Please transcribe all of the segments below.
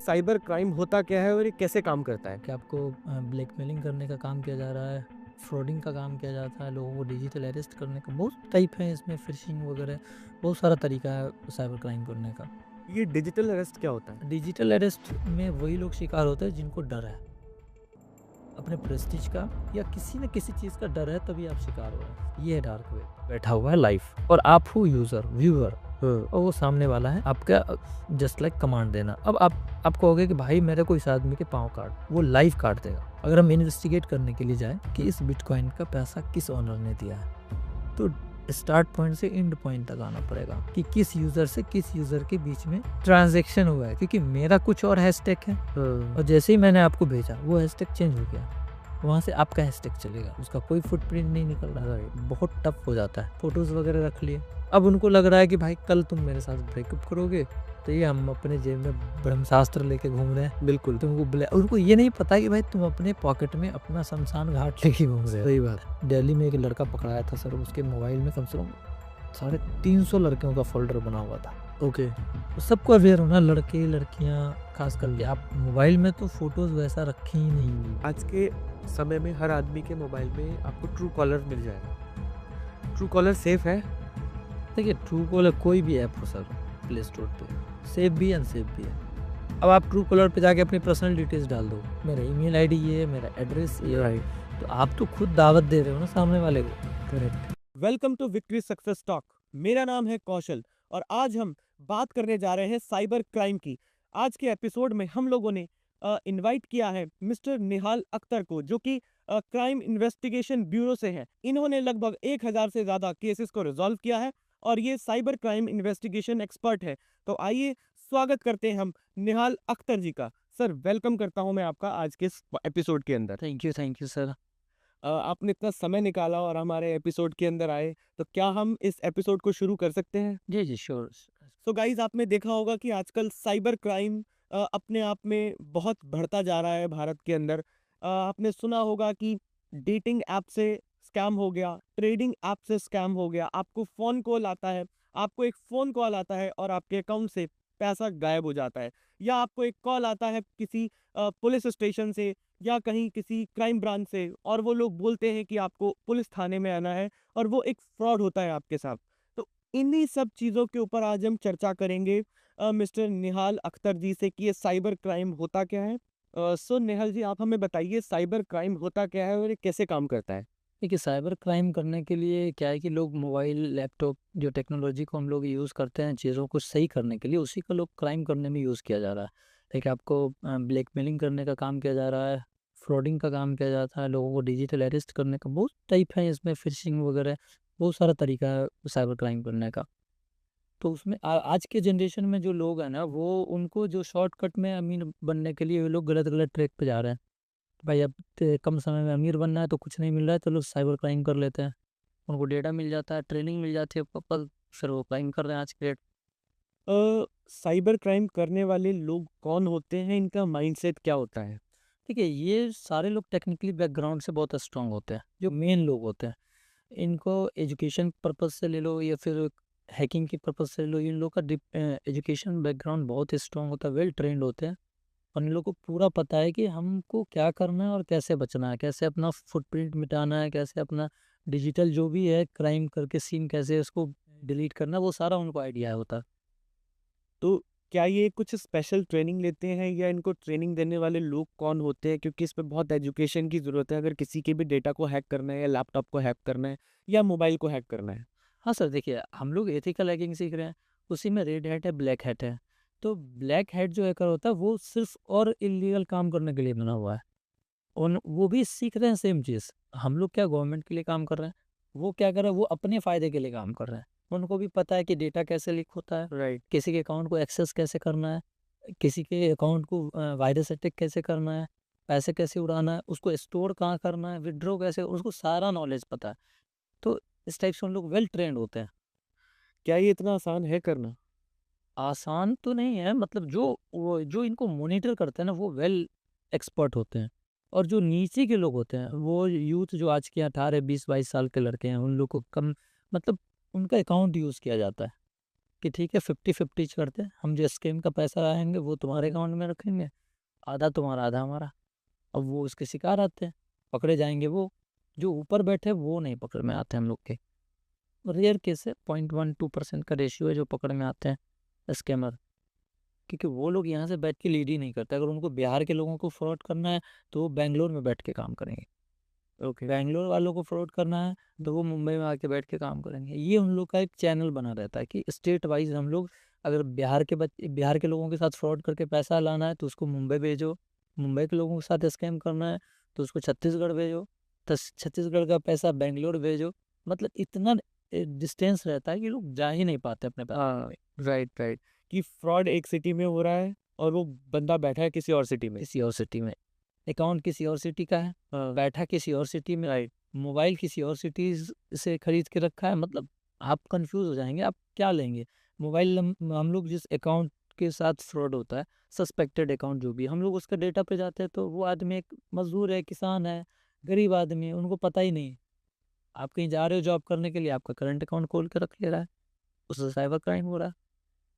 Cyber crime होता क्या है और ये कैसे काम करता है? कि आपको ब्लैकमेलिंग करने का काम किया जा रहा है, फ्रॉडिंग का काम किया जाता है, लोगों को डिजिटल अरेस्ट करने का बहुत टाइप है इसमें, फिशिंग वगैरह बहुत सारा तरीका है साइबर क्राइम करने का। ये डिजिटल अरेस्ट क्या होता है? डिजिटल अरेस्ट में वही लोग शिकार होते हैं जिनको डर है अपने प्रेस्टीज का या किसी न किसी चीज़ का डर है, तभी आप शिकार हो रहे हैं। ये है डार्क वेब बैठा हुआ है लाइफ, और आप हो यूज़र व्यूअर और वो सामने वाला है आपका जस्ट लाइक कमांड देना। अब आप कहोगे कि भाई मेरे को इस आदमी के पाँव काट, वो लाइव काट देगा। अगर हम इन्वेस्टिगेट करने के लिए जाए कि इस बिटकॉइन का पैसा किस ओनर ने दिया है, तो स्टार्ट पॉइंट से एंड पॉइंट तक आना पड़ेगा कि किस यूजर से किस यूजर के बीच में ट्रांजैक्शन हुआ है, क्योंकि मेरा कुछ और हैशटैग है और जैसे ही मैंने आपको भेजा वो हैशटैग चेंज हो गया, वहाँ से आपका हैशटैग चलेगा, उसका कोई फुटप्रिंट नहीं निकल रहा है। बहुत टफ हो जाता है। फोटोज वगैरह रख लिए, अब उनको लग रहा है कि भाई कल तुम मेरे साथ ब्रेकअप करोगे, तो ये हम अपने जेब में ब्रह्मशास्त्र लेके घूम रहे हैं, बिल्कुल। तुमको उनको ये नहीं पता कि भाई तुम अपने पॉकेट में अपना शमशान घाट लेके घूम रहे हो। सही बात। दिल्ली में एक लड़का पकड़ाया था सर, उसके मोबाइल में कम से कम 350 लड़कियों का फोल्डर बना हुआ था। ओके। तो सबको अवेयर होना, लड़के लड़कियां खास करके, आप मोबाइल में तो फोटोज वैसा रखें ही नहीं। आज के समय में हर आदमी के मोबाइल में आपको ट्रू कॉलर मिल जाएगा। ट्रू कॉलर सेफ है? देखिए, ट्रू कॉलर कोई भी ऐप हो सर प्ले स्टोर पे, सेफ भी अनसेफ भी है। अब आप ट्रू कॉलर पे जाके अपनी पर्सनल डिटेल्स डाल दो, मेरा ईमेल आईडी ये है, मेरा एड्रेस ये है, तो आप तो खुद दावत दे रहे हो ना सामने वाले को। Correct. Welcome to Victory Success Talk. मेरा नाम है कौशल और आज हम बात करने जा रहे हैं साइबर क्राइम की। आज के एपिसोड में हम लोगों ने इनवाइट किया है मिस्टर निहाल अख्तर को, जो कि क्राइम इन्वेस्टिगेशन ब्यूरो से हैं। इन्होंने लगभग 1000 से ज़्यादा केसेस को रिजॉल्व किया है और ये साइबर क्राइम इन्वेस्टिगेशन एक्सपर्ट है। तो आइए स्वागत करते हैं हम निहाल अख्तर जी का। सर, वेलकम करता हूं मैं आपका आज के एपिसोड के अंदर। Thank you sir. आपने इतना समय निकाला और हमारे एपिसोड के अंदर आए, तो क्या हम इस एपिसोड को शुरू कर सकते हैं? जी जी श्योर। सो गाइज, आपने देखा होगा कि आजकल साइबर क्राइम अपने आप में बहुत बढ़ता जा रहा है भारत के अंदर। आपने सुना होगा कि डेटिंग ऐप से स्कैम हो गया, ट्रेडिंग ऐप से स्कैम हो गया। आपको फ़ोन कॉल आता है, आपको एक फ़ोन कॉल आता है और आपके अकाउंट से पैसा गायब हो जाता है। या आपको एक कॉल आता है किसी पुलिस स्टेशन से या कहीं किसी क्राइम ब्रांच से, और वो लोग बोलते हैं कि आपको पुलिस थाने में आना है, और वो एक फ्रॉड होता है आपके साथ। तो इन्हीं सब चीज़ों के ऊपर आज हम चर्चा करेंगे मिस्टर निहाल अख्तर जी से कि ये साइबर क्राइम होता क्या है। सो निहाल जी, आप हमें बताइए साइबर क्राइम होता क्या है और ये कैसे काम करता है? देखिए, साइबर क्राइम करने के लिए क्या है कि लोग मोबाइल लैपटॉप जो टेक्नोलॉजी को हम लोग यूज़ करते हैं चीज़ों को सही करने के लिए, उसी का लोग क्राइम करने में यूज़ किया जा रहा है। देखिए, आपको ब्लैकमेलिंग करने का काम किया जा रहा है, फ्रॉडिंग का काम किया जाता है, लोगों को डिजिटल अरेस्ट करने का बहुत टाइप है इसमें, फिशिंग वगैरह बहुत सारा तरीका है साइबर क्राइम करने का। तो उसमें आज के जनरेशन में जो लोग हैं ना, वो उनको जो शॉर्टकट में अमीर बनने के लिए, वो लोग गलत गलत ट्रैक पे जा रहे हैं। भाई अब कम समय में अमीर बनना है तो कुछ नहीं मिल रहा है तो लोग साइबर क्राइम कर लेते हैं। उनको डेटा मिल जाता है, ट्रेनिंग मिल जाती है प्रॉपर, फिर वो क्राइम कर रहे हैं आज के डेट। साइबर क्राइम करने वाले लोग कौन होते हैं, इनका माइंडसेट क्या होता है? देखिए, ये सारे लोग टेक्निकली बैकग्राउंड से बहुत स्ट्रांग होते हैं, जो मेन लोग होते हैं। इनको एजुकेशन पर्पज से ले लो या फिर हैकिंग की पर्पज से ले लो, इन लोग का एजुकेशन बैकग्राउंड बहुत स्ट्रांग होता है, वेल ट्रेंड होते हैं, और इन लोगों को पूरा पता है कि हमको क्या करना है और कैसे बचना है, कैसे अपना फुटप्रिंट मिटाना है, कैसे अपना डिजिटल जो भी है क्राइम करके सीन कैसे उसको डिलीट करना है, वो सारा उनको आइडिया होता है। तो क्या ये कुछ स्पेशल ट्रेनिंग लेते हैं या इनको ट्रेनिंग देने वाले लोग कौन होते हैं? क्योंकि इस पे बहुत एजुकेशन की ज़रूरत है, अगर किसी के भी डेटा को हैक करना है या लैपटॉप को हैक करना है या मोबाइल को हैक करना है। हाँ सर, देखिए हम लोग एथिकल हैकिंग सीख रहे हैं, उसी में रेड हैट है, ब्लैक हैट है। तो ब्लैक हैट जो हैकर होता है वो सिर्फ और इलीगल काम करने के लिए बना हुआ है, और वो भी सीख रहे हैं सेम चीज़। हम लोग क्या गवर्नमेंट के लिए काम कर रहे हैं, वो क्या कर रहे हैं, वो अपने फ़ायदे के लिए काम कर रहे हैं। उनको भी पता है कि डेटा कैसे लीक होता है, राइट। किसी के अकाउंट को एक्सेस कैसे करना है, किसी के अकाउंट को वायरस अटैक कैसे करना है, पैसे कैसे उड़ाना है, उसको स्टोर कहाँ करना है, विथड्रॉ कैसे, उसको सारा नॉलेज पता है। तो इस टाइप से उन लोग वेल ट्रेंड होते हैं। क्या ये इतना आसान है करना? आसान तो नहीं है, मतलब जो इनको मॉनिटर करते हैं ना, वो वेल एक्सपर्ट होते हैं। और जो नीचे के लोग होते हैं, वो यूथ जो आज के 18 20 22 साल के लड़के हैं, उन लोग को कम, मतलब उनका अकाउंट यूज़ किया जाता है। कि ठीक है 50-50 करते हैं, हम जो स्कीम का पैसा आएंगे वो तुम्हारे अकाउंट में रखेंगे, आधा तुम्हारा आधा हमारा। अब वो उसके शिकार आते हैं, पकड़े जाएंगे वो, जो ऊपर बैठे वो नहीं पकड़ में आते हम लोग के। रेयर केस है, 0.12% का रेशियो है जो पकड़ में आते हैं स्कैमर, क्योंकि वो लोग यहाँ से बैठ के लीड ही नहीं करते। अगर उनको बिहार के लोगों को फ्रॉड करना है तो वो बेंगलोर में बैठ के काम करेंगे, ओके। बेंगलोर वालों को फ्रॉड करना है तो वो मुंबई में आके बैठ के काम करेंगे। ये उन लोग का एक चैनल बना रहता है कि स्टेट वाइज हम लोग, अगर बिहार के लोगों के साथ फ्रॉड करके पैसा लाना है तो उसको मुंबई भेजो, मुंबई के लोगों के साथ स्कैम करना है तो उसको छत्तीसगढ़ भेजो, तो छत्तीसगढ़ का पैसा बेंगलोर भेजो। मतलब इतना डिस्टेंस रहता है कि लोग जा ही नहीं पाते अपने पैसे हाँ, में। राइट राइट, कि फ्रॉड एक सिटी में हो रहा है और वो बंदा बैठा है किसी और सिटी में। किसी और सिटी में, अकाउंट किसी और सिटी का है, हाँ, बैठा किसी और सिटी में, राइट। मोबाइल किसी और सिटी से खरीद के रखा है। मतलब आप कंफ्यूज हो जाएंगे, आप क्या लेंगे मोबाइल। हम लोग जिस अकाउंट के साथ फ्रॉड होता है, सस्पेक्टेड अकाउंट जो भी, हम लोग उसका डेटा पे जाते हैं तो वो आदमी एक मजदूर है, किसान है, गरीब आदमी है, उनको पता ही नहीं। आप कहीं जा रहे हो जॉब करने के लिए, आपका करंट अकाउंट खोल के रख ले रहा है, उससे साइबर क्राइम हो रहा है।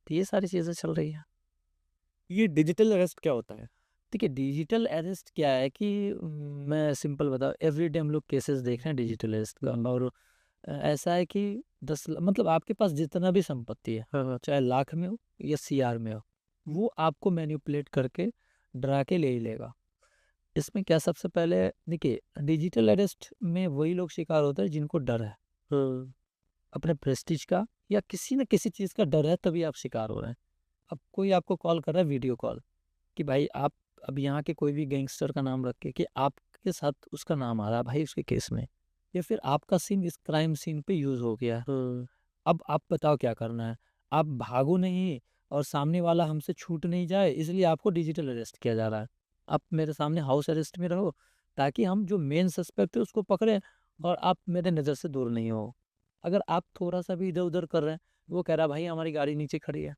तो ये सारी चीज़ें चल रही है। ये डिजिटल अरेस्ट क्या होता है? देखिए डिजिटल अरेस्ट क्या है कि मैं सिंपल बताऊँ, एवरीडे हम लोग केसेस देख रहे हैं डिजिटल अरेस्ट का। और ऐसा है कि मतलब आपके पास जितना भी संपत्ति है, हाँ, चाहे लाख में हो या सीआर में हो, वो आपको मैनिपुलेट करके डरा के ले ही लेगा। इसमें क्या, सबसे पहले देखिए डिजिटल अरेस्ट में वही लोग शिकार होते हैं जिनको डर है, हाँ, अपने प्रेस्टीज का या किसी न किसी चीज़ का डर है, तभी आप शिकार हो रहे हैं। अब कोई आपको कॉल कर रहा है वीडियो कॉल कि भाई आप, अब यहाँ के कोई भी गैंगस्टर का नाम रख के कि आपके साथ उसका नाम आ रहा है भाई उसके केस में, या फिर आपका सीन इस क्राइम सीन पे यूज हो गया है। हाँ, अब आप बताओ क्या करना है, आप भागो नहीं और सामने वाला हमसे छूट नहीं जाए, इसलिए आपको डिजिटल अरेस्ट किया जा रहा है। आप मेरे सामने हाउस अरेस्ट में रहो ताकि हम जो मेन सस्पेक्ट है उसको पकड़ें और आप मेरे नज़र से दूर नहीं हो। अगर आप थोड़ा सा भी इधर उधर कर रहे हैं, वो कह रहा है भाई हमारी गाड़ी नीचे खड़ी है।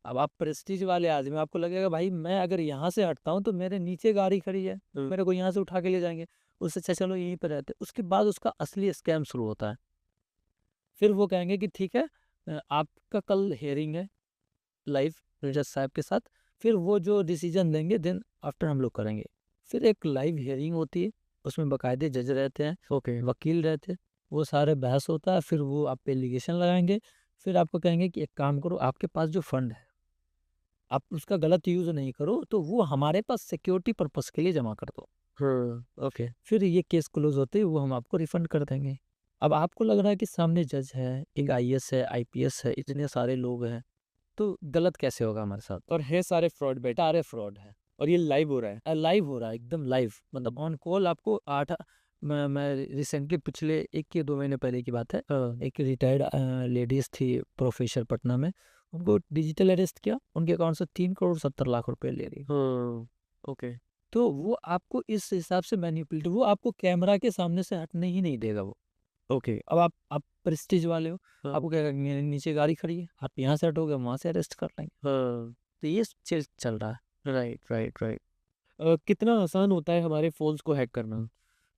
अब आप प्रेस्टीज वाले आदमी, आपको लगेगा भाई मैं अगर यहाँ से हटता हूँ तो मेरे नीचे गाड़ी खड़ी है, मेरे को यहाँ से उठा के ले जाएंगे, उससे अच्छा चलो यहीं पर रहते। उसके बाद उसका असली स्कैम शुरू होता है। फिर वो कहेंगे कि ठीक है, आपका कल हियरिंग है लाइव जज साहब के साथ, फिर वो जो डिसीजन देंगे देन आफ्टर हम लोग करेंगे। फिर एक लाइव हियरिंग होती है, उसमें बाकायदे जज रहते हैं, ओके। वकील रहते हैं, वो सारे बहस होता है, फिर वो आप पे एलिगेशन लगाएंगे। फिर आपको कहेंगे कि एक काम करो, आपके पास जो फंड है आप उसका गलत यूज नहीं करो, तो वो हमारे पास सिक्योरिटी पर्पस के लिए जमा कर दो। हाँ, ओके। फिर ये केस क्लोज होते ही वो हम आपको रिफंड कर देंगे। अब आपको लग रहा है कि सामने जज है, एक आईएएस है, आईपीएस है, इतने सारे लोग हैं, तो गलत कैसे होगा हमारे साथ। और है सारे फ्रॉड बैठे सारे फ्रॉड है, और ये लाइव हो रहा है। लाइव हो रहा है, एकदम लाइव, मतलब ऑन कॉल आपको आठ। मैं रिसेंटली पिछले 1 या 2 महीने पहले की बात है, एक रिटायर्ड लेडीज थी प्रोफेसर पटना में, उनको डिजिटल अरेस्ट किया, उनके अकाउंट से 3 करोड़ 70 लाख रुपए ले रही। हाँ, ओके। तो वो आपको इस हिसाब से मैनिपुलेट, वो आपको कैमरा के सामने से हटने ही नहीं देगा वो। ओके। अब आप प्रेस्टीज वाले हो, हाँ, आपको क्या करेंगे, नीचे गाड़ी खड़ी है, आप यहाँ से हटोगे वहां से अरेस्ट कर लेंगे। हाँ, तो ये चीज चल रहा है। Right right right. कितना आसान होता है हमारे फोन्स को हैक करना?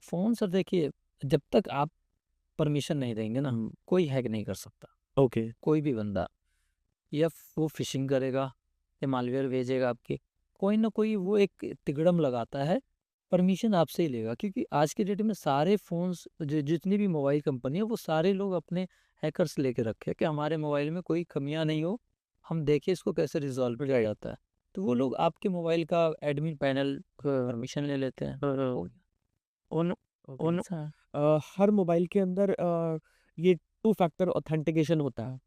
फोन सर देखिए, जब तक आप परमिशन नहीं देंगे ना, कोई हैक नहीं कर सकता। ओके। कोई भी बंदा, या वो फिशिंग करेगा या मालवेयर भेजेगा आपके, कोई ना कोई वो एक तिगड़म लगाता है, परमिशन आपसे ही लेगा। क्योंकि आज के डेट में सारे फोन्स, जितनी भी मोबाइल कंपनी है, वो सारे लोग अपने हैकर्स लेके रखे हैं कि हमारे मोबाइल में कोई कमियां नहीं हो, हम देखें इसको कैसे रिजॉल्व किया जाता है। तो वो लोग आपके मोबाइल का एडमिन पैनल परमिशन ले लेते हैं। हो गया। उन ओके उन अच्छा। हर मोबाइल के अंदर ये टू फैक्टर ऑथेंटिकेशन होता है,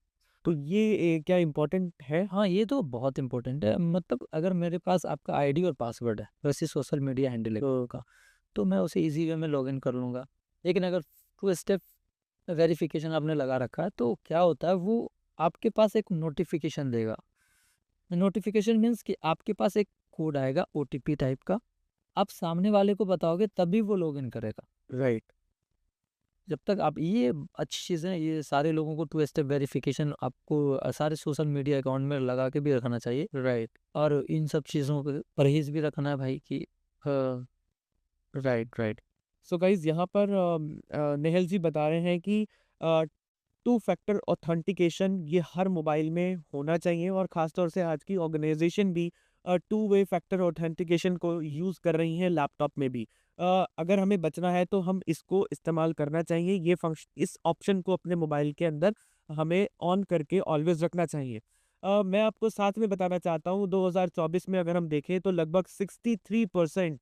तो ये क्या इम्पोर्टेंट है? हाँ ये तो बहुत इंपॉर्टेंट है। मतलब अगर मेरे पास आपका आईडी और पासवर्ड है, वैसे सोशल मीडिया हैंडल है का, तो मैं उसे इजी वे में लॉगिन कर लूँगा। लेकिन अगर 2 स्टेप वेरिफिकेशन आपने लगा रखा है तो क्या होता है, वो आपके पास एक नोटिफिकेशन देगा। नोटिफिकेशन मीन्स कि आपके पास एक कोड आएगा ओटीपी टाइप का, आप सामने वाले को बताओगे तभी वो लॉगिन करेगा। राइट। जब तक आप, ये अच्छी चीज़ है, ये सारे लोगों को 2 स्टेप वेरिफिकेशन आपको सारे सोशल मीडिया अकाउंट में लगा के भी रखना चाहिए। राइट। और इन सब चीज़ों को परहेज भी रखना है भाई कि हाँ, राइट राइट। सो गाइज यहाँ पर नेहल जी बता रहे हैं कि टू फैक्टर ऑथेंटिकेशन ये हर मोबाइल में होना चाहिए, और ख़ासतौर से आज की ऑर्गेनाइजेशन भी टू वे फैक्टर ऑथेंटिकेशन को यूज़ कर रही हैं लैपटॉप में भी। अगर हमें बचना है तो हम इसको इस्तेमाल करना चाहिए, ये फंक्शन, इस ऑप्शन को अपने मोबाइल के अंदर हमें ऑन करके ऑलवेज रखना चाहिए। मैं आपको साथ में बताना चाहता हूँ 2024 में अगर हम देखें तो लगभग 63%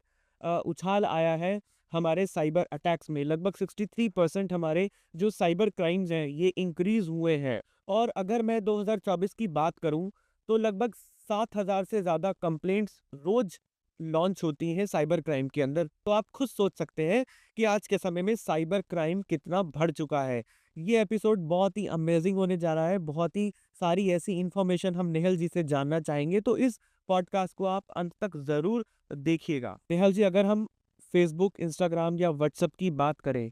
उछाल आया है हमारे साइबर अटैक्स में। लगभग 63% हमारे जो साइबर क्राइम्स हैं ये इंक्रीज़ हुए हैं। और अगर मैं 2024 की बात करूँ तो लगभग 7,000 से ज़्यादा कंप्लेंट्स रोज़ लॉन्च होती हैं साइबर क्राइम के अंदर। तो आप खुद सोच सकते हैं कि आज के समय में साइबर क्राइम कितना बढ़ चुका है। ये एपिसोड बहुत ही अमेजिंग होने जा रहा है, बहुत ही सारी ऐसी इन्फॉर्मेशन हम नेहल जी से जानना चाहेंगे, तो इस पॉडकास्ट को आप अंत तक ज़रूर देखिएगा। नेहल जी, अगर हम फेसबुक, इंस्टाग्राम या व्हाट्सएप की बात करें,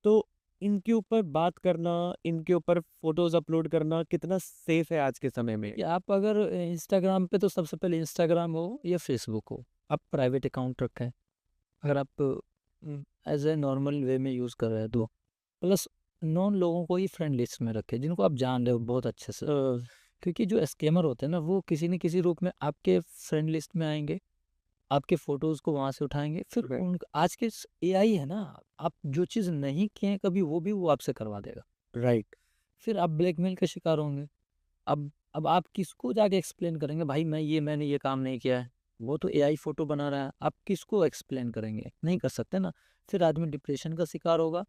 तो इनके ऊपर बात करना, इनके ऊपर फ़ोटोज़ अपलोड करना कितना सेफ़ है आज के समय में? कि आप अगर इंस्टाग्राम पे, तो सबसे पहले इंस्टाग्राम हो या फेसबुक हो, आप प्राइवेट अकाउंट रखें। अगर आप एज ए नॉर्मल वे में यूज़ कर रहे हैं तो प्लस नॉन लोगों को ही फ्रेंड लिस्ट में रखें जिनको आप जान रहे हो बहुत अच्छे से, क्योंकि जो स्कैमर होते हैं ना, वो किसी न किसी रूप में आपके फ्रेंड लिस्ट में आएंगे, आपके फोटोज़ को वहाँ से उठाएंगे, फिर राइट। उन आज के एआई है ना, आप जो चीज़ नहीं किए हैं कभी, वो भी वो आपसे करवा देगा। राइट। फिर आप ब्लैकमेल का शिकार होंगे। अब आप किसको जाके एक्सप्लेन करेंगे, भाई मैंने ये काम नहीं किया है, वो तो एआई फोटो बना रहा है, आप किसको एक्सप्लेन करेंगे? नहीं कर सकते ना। फिर आदमी डिप्रेशन का शिकार होगा,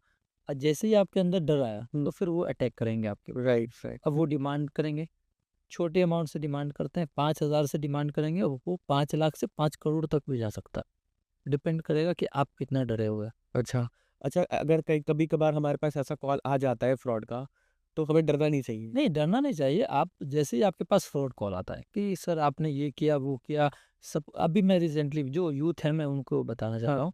और जैसे ही आपके अंदर डर आया तो फिर वो अटैक करेंगे आपके ऊपर। Right, right. अब वो डिमांड करेंगे, छोटे अमाउंट से डिमांड करते हैं, 5,000 से डिमांड करेंगे, और वो 5 लाख से 5 करोड़ तक भी जा सकता है। डिपेंड करेगा कि आप कितना डरे हुए हैं। अच्छा। अच्छा, अगर कहीं कभी-कभार हमारे पास ऐसा कॉल आ जाता है फ्रॉड का, तो हमें डरना नहीं चाहिए? नहीं, डरना नहीं चाहिए। आप जैसे ही आपके पास फ्रॉड कॉल आता है कि सर आपने ये किया, वो किया, सब अभी मैं रिसेंटली जो यूथ है मैं उनको बताना चाहता हाँ। हूँ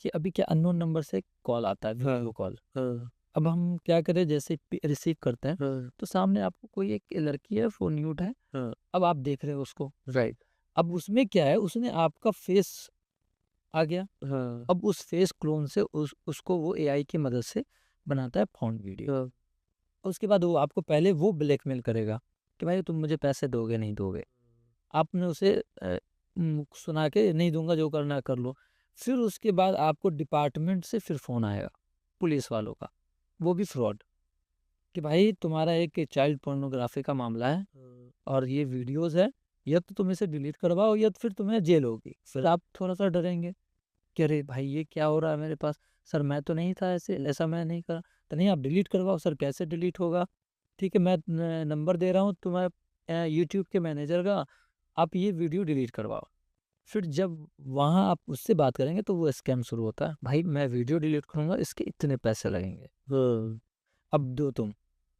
कि अभी क्या अननोन नंबर से कॉल आता है, हाँ। Video call. हाँ। अब हम क्या करें, जैसे रिसीव करते हैं हाँ। तो सामने आपको कोई एक लड़की है, फ़ोन म्यूट है, हाँ। अब आप देख रहे हो उसको। राइट। अब उसमें क्या है, उसने आपका फेस आ गया, हाँ। अब उस फेस क्लोन से उसको वो एआई की मदद से बनाता है फ़ॉन्ट वीडियो। हाँ। उसके बाद वो आपको पहले वो ब्लैकमेल करेगा कि भाई तुम मुझे पैसे दोगे, नहीं दोगे। आपने उसे सुना के नहीं दूंगा, जो करना है कर लो। फिर उसके बाद आपको डिपार्टमेंट से फिर फ़ोन आएगा, पुलिस वालों का, वो भी फ्रॉड, कि भाई तुम्हारा एक चाइल्ड पोर्नोग्राफी का मामला है और ये वीडियोज़ है, या तो तुम इसे डिलीट करवाओ या तो फिर तुम्हें जेल होगी। फिर आप थोड़ा सा डरेंगे कि अरे भाई ये क्या हो रहा है मेरे पास, सर मैं तो नहीं था, ऐसे ऐसा मैं नहीं करा। तो नहीं, आप डिलीट करवाओ। सर कैसे डिलीट होगा? ठीक है, मैं नंबर दे रहा हूँ तुम्हें यूट्यूब के मैनेजर का, आप ये वीडियो डिलीट करवाओ। फिर जब वहाँ आप उससे बात करेंगे तो वो स्कैम शुरू होता है, भाई मैं वीडियो डिलीट करूँगा, इसके इतने पैसे लगेंगे, हाँ। अब दो तुम।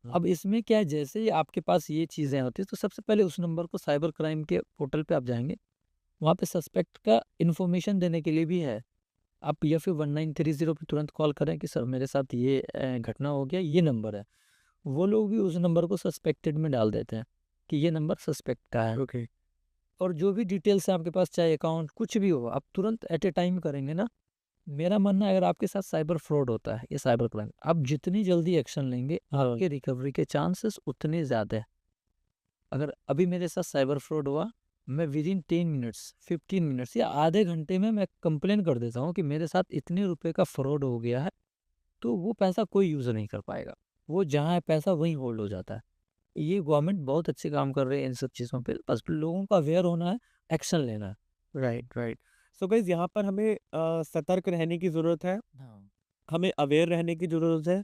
हाँ। अब इसमें क्या है, जैसे ही आपके पास ये चीज़ें होती हैं तो सबसे पहले उस नंबर को, साइबर क्राइम के पोर्टल पे आप जाएंगे, वहाँ पे सस्पेक्ट का इन्फॉर्मेशन देने के लिए भी है। आप या फिर 1930 पे तुरंत कॉल करें कि सर मेरे साथ ये घटना हो गया, ये नंबर है। वो लोग भी उस नंबर को सस्पेक्टेड में डाल देते हैं कि ये नंबर सस्पेक्ट का है। ओके। और जो भी डिटेल्स है आपके पास, चाहे अकाउंट कुछ भी हो, आप तुरंत एट ए टाइम करेंगे ना। मेरा मानना है, अगर आपके साथ साइबर फ्रॉड होता है या साइबर क्राइम, आप जितनी जल्दी एक्शन लेंगे, हाँ। आपके रिकवरी के चांसेस उतने ज़्यादा है। अगर अभी मेरे साथ साइबर फ्रॉड हुआ, मैं विदिन 10 मिनट्स, 15 मिनट्स या आधे घंटे में मैं कंप्लेन कर देता हूँ कि मेरे साथ इतने रुपए का फ्रॉड हो गया है, तो वो पैसा कोई यूज़ नहीं कर पाएगा। वो जहाँ है पैसा वहीं होल्ड हो जाता है। ये गवर्नमेंट बहुत अच्छे काम कर रही है इन सब चीज़ों पे, बस लोगों का अवेयर होना है, एक्शन लेना है। Right, right. सो गाइज़, यहाँ पर हमें सतर्क रहने की ज़रूरत है, हाँ। हमें अवेयर रहने की ज़रूरत है।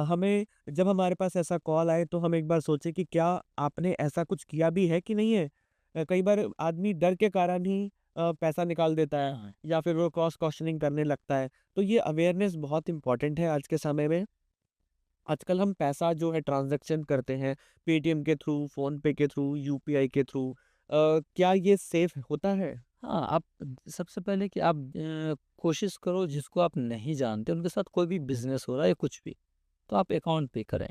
हमें जब हमारे पास ऐसा कॉल आए तो हम एक बार सोचें कि क्या आपने ऐसा कुछ किया भी है कि नहीं है? कई बार आदमी डर के कारण ही पैसा निकाल देता है, हाँ। या फिर वो क्रॉस क्वेश्चनिंग करने लगता है। तो ये अवेयरनेस बहुत इम्पोर्टेंट है आज के समय में। आजकल हम पैसा जो है ट्रांज़ैक्शन करते हैं पेटीएम के थ्रू, फ़ोनपे के थ्रू, यूपीआई के थ्रू। क्या ये सेफ़ होता है? हाँ, आप सबसे पहले कि आप कोशिश करो, जिसको आप नहीं जानते उनके साथ कोई भी बिज़नेस हो रहा है या कुछ भी, तो आप अकाउंट पे करें।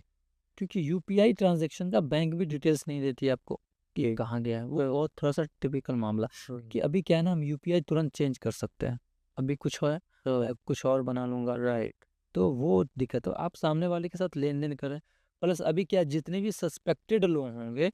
क्योंकि यूपीआई ट्रांज़ैक्शन का बैंक भी डिटेल्स नहीं देती है आपको कि ये कहाँ गया है। वो थोड़ा-सा टिपिकल मामला कि अभी क्या है ना, हम यूपीआई तुरंत चेंज कर सकते हैं। अभी कुछ है, कुछ और बना लूँगा। राइट। तो वो दिक्कत है। आप सामने वाले के साथ लेन-देन करें, प्लस अभी क्या जितने भी सस्पेक्टेड लोग होंगे,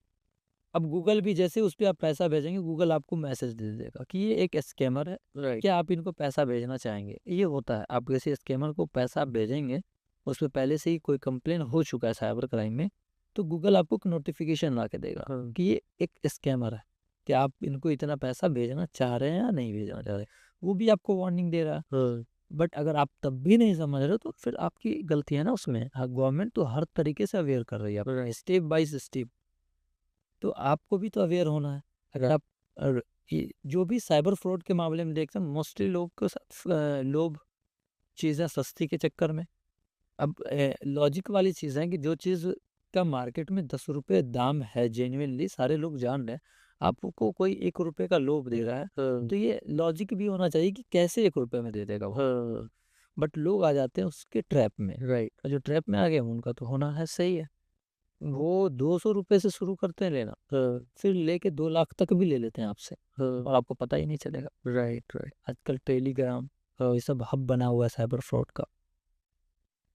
अब गूगल भी जैसे उस पे आप पैसा भेजेंगे, गूगल आपको मैसेज दे देगा कि ये एक स्कैमर है, राइट। क्या आप इनको पैसा भेजना चाहेंगे। ये होता है, आप किसी स्कैमर को पैसा भेजेंगे, उस पर पहले से ही कोई कंप्लेन हो चुका है साइबर क्राइम में, तो गूगल आपको एक नोटिफिकेशन ला के देगा हाँ। कि ये एक स्कैमर है, कि आप इनको इतना पैसा भेजना चाह रहे हैं या नहीं भेजना चाह रहे। वो भी आपको वार्निंग दे रहा है। हाँ। बट अगर आप तब भी नहीं समझ रहे हो, तो फिर आपकी गलती है ना उसमें। गवर्नमेंट तो हर तरीके से अवेयर कर रही है, राइट। Step by step. तो आपको भी तो अवेयर होना है। अगर आप ये जो भी साइबर फ्रॉड के मामले में देखते हैं, मोस्टली लोग के साथ लोग चीज़ें सस्ती के चक्कर में, अब लॉजिक वाली चीज़ है कि जो चीज़ का मार्केट में 10 रुपये दाम है, जेन्युइनली सारे लोग जान रहे हैं, आपको कोई 1 रुपये का लोभ दे रहा है, हाँ। तो ये लॉजिक भी होना चाहिए कि कैसे 1 रुपये में दे देगा वो। हाँ। बट लोग आ जाते हैं उसके ट्रैप में, राइट। और जो ट्रैप में आ गए उनका तो होना है सही है। वो 200 रुपये से शुरू करते हैं लेना, हाँ। फिर लेके 2 लाख तक भी ले लेते हैं आपसे, हाँ। और आपको पता ही नहीं चलेगा। राइट। राइट। आजकल टेलीग्राम ये सब हब बना हुआ है साइबर फ्रॉड का,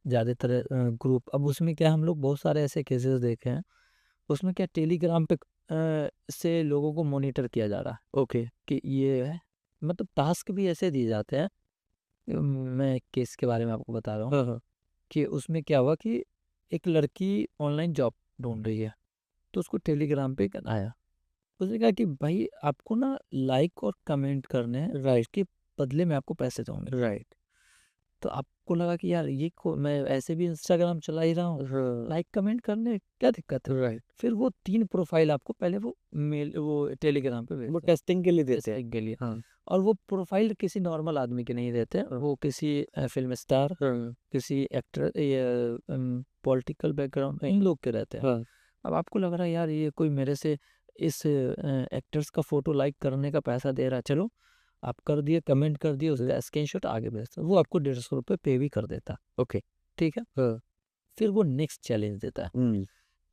ज़्यादातर ग्रुप। अब उसमें क्या, हम लोग बहुत सारे ऐसे केसेस देखे हैं, उसमें क्या टेलीग्राम पे से लोगों को मॉनिटर किया जा रहा है ओके। कि ये है, मतलब टास्क भी ऐसे दिए जाते हैं। मैं एक केस के बारे में आपको बता रहा हूँ हाँ। हाँ। कि उसमें क्या हुआ कि एक लड़की ऑनलाइन जॉब ढूंढ रही है, तो उसको टेलीग्राम पे एक आया। उसने कहा कि भाई आपको ना लाइक और कमेंट करने हैं, राइट। के बदले में आपको पैसे दूंगे। राइट। तो आपको लगा कि यार ये मैं ऐसे भी इंस्टाग्राम चला ही रहा हूँ, हाँ। लाइक कमेंट करने क्या दिक्कत है। राइट। फिर वो 3 प्रोफाइल आपको पहले वो मेल वो टेलीग्राम पे वो भेजते हैं, टेस्टिंग के लिए देते हैं। टेस्टिंग के लिए। हाँ। और वो प्रोफाइल किसी नॉर्मल आदमी के नहीं देते, हाँ। वो किसी फिल्म स्टार, हाँ। किसी एक्टर या पॉलिटिकल बैकग्राउंड इन लोग के रहते हैं। हाँ। अब आपको लग रहा है यार ये कोई मेरे से इस एक्टर्स का फोटो लाइक करने का पैसा दे रहा है, चलो आप कर दिए, कमेंट कर दिए, उसका स्क्रीनशॉट आगे भेजते, वो आपको 150 रुपये पे भी कर देता। ओके। ठीक है। हाँ। फिर वो नेक्स्ट चैलेंज देता है हम्म।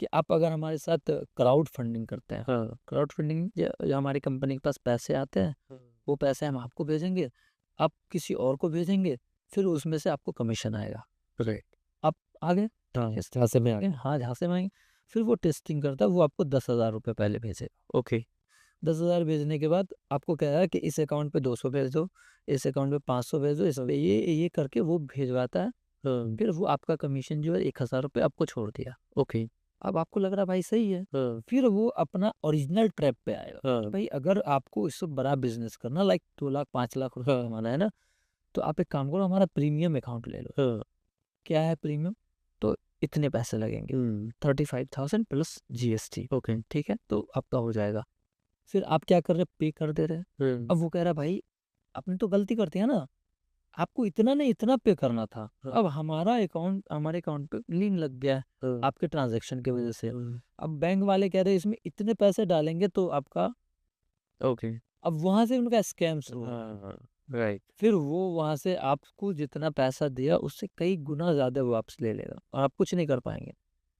कि आप अगर हमारे साथ क्राउड फंडिंग करते हैं, हाँ। क्राउड फंडिंग जो हमारी कंपनी के पास पैसे आते हैं, वो पैसे हम आपको भेजेंगे, आप किसी और को भेजेंगे, फिर उसमें से आपको कमीशन आएगा। राइट। आप आगे हाँ, इस तरह से मैं आ गया। हाँ जहाँ से मांगे, फिर वो टेस्टिंग करता है, वो आपको 10,000 रुपये पहले भेजेगा। ओके। 10,000 भेजने के बाद आपको कह रहा है कि इस अकाउंट पे 200 भेज दो, इस अकाउंट पे 500 भेज दो, इस पे ये करके वो भेजवाता है। हाँ। फिर वो आपका कमीशन जो है 1,000 रुपये आपको छोड़ दिया। ओके। अब आपको लग रहा है भाई सही है, हाँ। फिर वो अपना ओरिजिनल ट्रैप पे आएगा कि हाँ। भाई अगर आपको इससे बड़ा बिजनेस करना, लाइक 2 लाख 5 लाख रुपए हाँ। कमाना है ना, तो आप एक काम करो, हमारा प्रीमियम अकाउंट ले लो। हाँ। क्या है प्रीमियम, तो इतने पैसे लगेंगे, 35,000 प्लस GST। ओके। ठीक है, तो आपका हो जाएगा। फिर आप क्या कर रहे, पे कर दे रहे हैं। हाँ। अब वो कह रहा भाई आपने तो गलती करती है ना, आपको इतना नहीं इतना पे करना था। हाँ। अब हमारे अकाउंट पे लीन लग गया है हाँ। आपके ट्रांजैक्शन की वजह से। हाँ। अब बैंक वाले कह रहे हैं इसमें इतने पैसे डालेंगे तो आपका, ओके। अब वहां से उनका स्कैम शुरू हो गया। हाँ। राइट। फिर वो वहां से आपको जितना पैसा दिया उससे कई गुना ज्यादा वो वापस ले लेगा, और आप कुछ नहीं कर पाएंगे।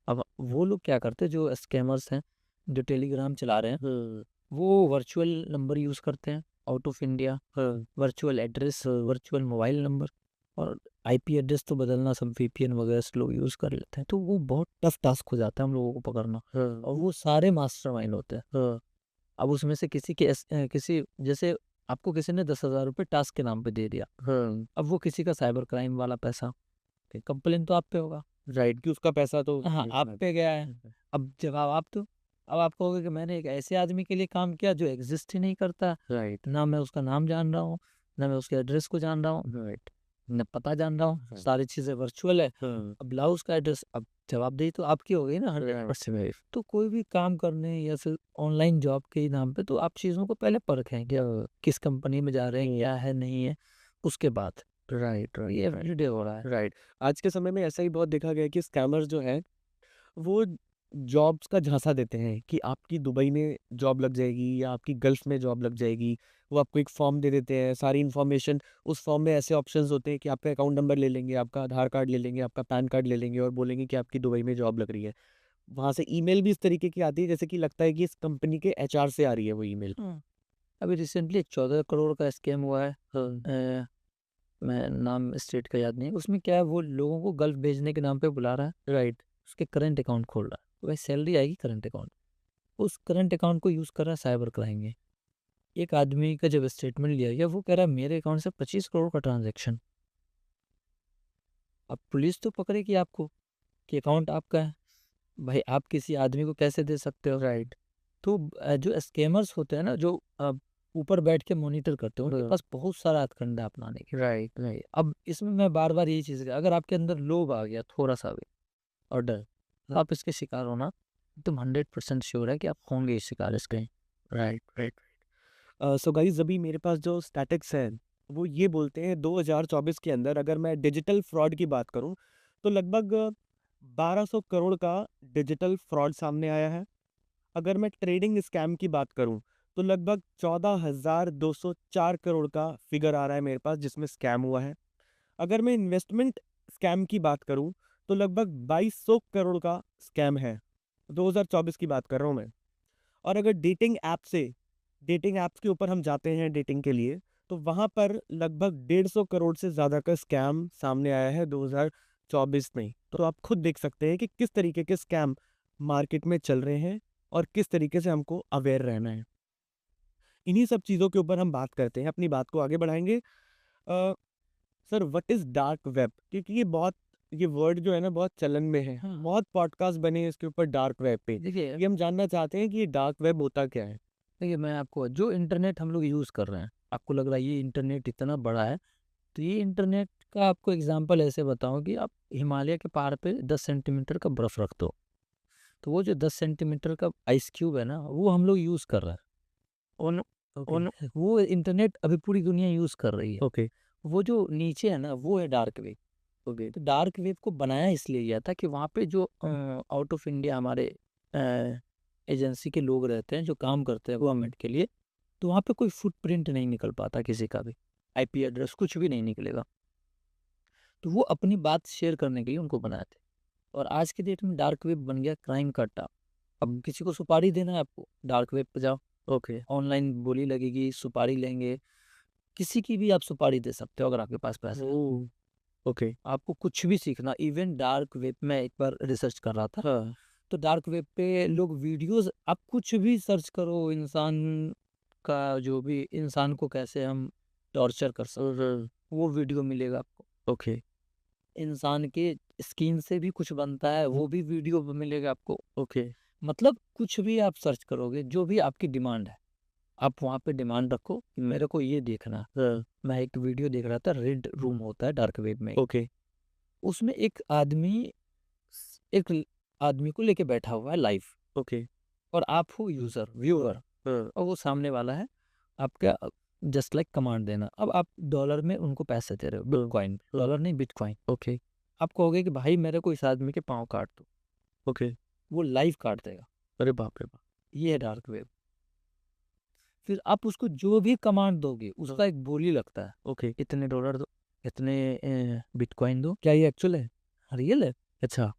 अब वो लोग क्या करते हैं, जो स्कैमर्स हैं, जो टेलीग्राम चला रहे हैं, हाँ। वो वर्चुअल नंबर यूज करते हैं आउट ऑफ इंडिया, हाँ। Virtual address, virtual mobile number, और IP एड्रेस तो बदलना सब VPN वगैरह से लोग यूज़ कर लेते हैं। तो वो बहुत टफ टास्क हो जाता है हम लोगों को पकड़ना, हाँ। और वो सारे मास्टरमाइंड होते हैं। हाँ। अब उसमें से किसी जैसे आपको किसी ने 10,000 रुपये टास्क के नाम पे दे दिया, हाँ। अब वो किसी का साइबर क्राइम वाला पैसा, कंप्लेन तो आप पे होगा। राइट, कि उसका पैसा तो हाँ आप पे गया है। अब जवाब आप दो। अब आप कहोगे कि मैंने एक ऐसे आदमी के लिए काम किया जो एग्जिस्ट ही नहीं करता, राइट। ना मैं उसका नाम जान रहा हूँ, ना मैं उसके एड्रेस को जान रहा हूँ, राइट। न पता जान रहा हूँ, हाँ। सारी चीज़ें वर्चुअल है। हाँ। अब लाओ उसका एड्रेस, अब जवाबदेही तो आपकी हो गई ना 100%। राइट। तो कोई भी काम करने या फिर ऑनलाइन जॉब के नाम पे, तो आप चीज़ों को पहले परखें कि किस कंपनी में जा रहे हैं, क्या है नहीं है, उसके बाद। राइट। ये एवरीडे हो रहा है। राइट। आज के समय में ऐसा ही बहुत देखा गया है कि स्कैमर्स जो हैं वो जॉब्स का झांसा देते हैं कि आपकी दुबई में जॉब लग जाएगी या आपकी गल्फ में जॉब लग जाएगी। वो आपको एक फॉर्म दे देते हैं, सारी इन्फॉर्मेशन। उस फॉर्म में ऐसे ऑप्शंस होते हैं कि आपका अकाउंट नंबर ले लेंगे, आपका आधार कार्ड ले लेंगे, आपका पैन कार्ड ले लेंगे और बोलेंगे कि आपकी दुबई में जॉब लग रही है। वहाँ से ईमेल भी इस तरीके की आती है जैसे कि लगता है कि इस कंपनी के HR से आ रही है वो ईमेल। अभी रिसेंटली एक 14 करोड़ का स्कैम हुआ है, हाँ। मैं नाम स्टेट का याद नहीं है। उसमें क्या है, वो लोगों को गल्फ भेजने के नाम पे बुला रहा है, राइट। उसके करंट अकाउंट खोल रहा है, तो भाई सैलरी आएगी करंट अकाउंट, उस करंट अकाउंट को यूज़ कर रहा है साइबर क्राइम में। एक आदमी का जब स्टेटमेंट लिया गया, वो कह रहा है मेरे अकाउंट से 25 करोड़ का ट्रांजैक्शन। अब पुलिस तो पकड़ेगी आपको कि अकाउंट आपका है, भाई आप किसी आदमी को कैसे दे सकते हो? राइट। तो जो स्कैमर्स होते हैं ना, जो ऊपर बैठ के मॉनिटर करते हैं, उनके हाँ। पास बहुत सारा हथकंडा अपनाने के। Right, right. अब इसमें मैं बार बार यही चीज़, अगर आपके अंदर लोभ आ गया थोड़ा सा भी और डर, तो आप इसके शिकार होना तुम 100% श्योर है कि आप होंगे इस शिकार इसके। Right, right, right. So guys, अभी मेरे पास जो स्टैटिक्स हैं वो ये बोलते हैं 2024 के अंदर अगर मैं डिजिटल फ्रॉड की बात करूं तो लगभग 1200 करोड़ का डिजिटल फ्रॉड सामने आया है। अगर मैं ट्रेडिंग स्कैम की बात करूं तो लगभग 14,204 करोड़ का फिगर आ रहा है मेरे पास जिसमें स्कैम हुआ है। अगर मैं इन्वेस्टमेंट स्कैम की बात करूं तो लगभग 2200 करोड़ का स्कैम है। 2024 की बात कर रहा हूं मैं। और अगर डेटिंग ऐप्स के ऊपर हम जाते हैं डेटिंग के लिए तो वहाँ पर लगभग 150 करोड़ से ज़्यादा का स्कैम सामने आया है 2024 में। तो आप खुद देख सकते हैं कि किस तरीके के स्कैम मार्केट में चल रहे हैं और किस तरीके से हमको अवेयर रहना है। इन्हीं सब चीज़ों के ऊपर हम बात करते हैं, अपनी बात को आगे बढ़ाएंगे। Sir, what is dark web? क्योंकि ये वर्ड जो है ना बहुत चलन में है। हाँ। बहुत पॉडकास्ट बने हैं इसके ऊपर डार्क वेब पे। देखिए ये हम जानना चाहते हैं कि ये डार्क वेब होता क्या है? देखिए मैं आपको, जो इंटरनेट हम लोग यूज़ कर रहे हैं, आपको लग रहा है ये इंटरनेट इतना बड़ा है, तो ये इंटरनेट का आपको एग्जांपल ऐसे बताऊं कि आप हिमालय के पहाड़ पे 10 सेंटीमीटर का बर्फ़ रख दो, तो वो जो 10 सेंटीमीटर का आइस क्यूब है ना, वो हम लोग यूज़ कर रहे हैं। उन उन वो इंटरनेट अभी पूरी दुनिया यूज़ कर रही है। ओके। वो जो नीचे है ना, वो है डार्क वेब। ओके। तो डार्क वेब को बनाया इसलिए गया था कि वहाँ पे जो आउट ऑफ इंडिया हमारे एजेंसी के लोग रहते हैं, जो काम करते हैं गवर्नमेंट के लिए, तो वहाँ पे कोई फुटप्रिंट नहीं निकल पाता किसी का भी, आईपी एड्रेस कुछ भी नहीं निकलेगा। तो वो अपनी बात शेयर करने के लिए उनको बनाए थे। और आज के डेट में डार्क वेब बन गया क्राइम का अड्डा। अब किसी को सुपारी देना है आपको, डार्क वेब पे जाओ, ओके। ऑनलाइन बोली लगेगी, सुपारी लेंगे, किसी की भी आप सुपारी दे सकते हो अगर आपके पास पैसा है। ओह! ओके। आपको कुछ भी सीखना, इवन डार्क वेब में एक बार रिसर्च कर रहा था, हाँ। तो डार्क वेब पे लोग वीडियोस, आप कुछ भी सर्च करो, इंसान का, जो भी इंसान को कैसे हम टॉर्चर कर सकते हैं, वो वीडियो मिलेगा आपको। ओके। इंसान के स्किन से भी कुछ बनता है, वो भी वीडियो मिलेगा आपको। ओके। मतलब कुछ भी आप सर्च करोगे, जो भी आपकी डिमांड है, आप वहाँ पे डिमांड रखो कि मेरे को ये देखना है। हाँ। मैं एक वीडियो देख रहा था, रेड रूम होता है डार्क वेब में, ओके। उसमें एक आदमी को लेके बैठा हुआ है लाइव, ओके। और आप हो यूजर, व्यूअर, हाँ। और वो सामने वाला है आपका, जस्ट लाइक कमांड देना। अब आप डॉलर में उनको पैसे दे रहे हो, बिटकॉइन, डॉलर नहीं बिटकॉइन। ओके। आप कहोगे कि भाई मेरे को इस आदमी के पाँव काट दो, ओके। वो लाइव काट देगा। अरे बाप रे बाप! ये है डार्क वेब। फिर आप उसको जो भी कमांड दोगे, उसका एक बोली लगता है, ओके। इतने डॉलर दो, इतने बिटकॉइन दो। क्या ये एक्चुअल है, रियल है? अच्छा।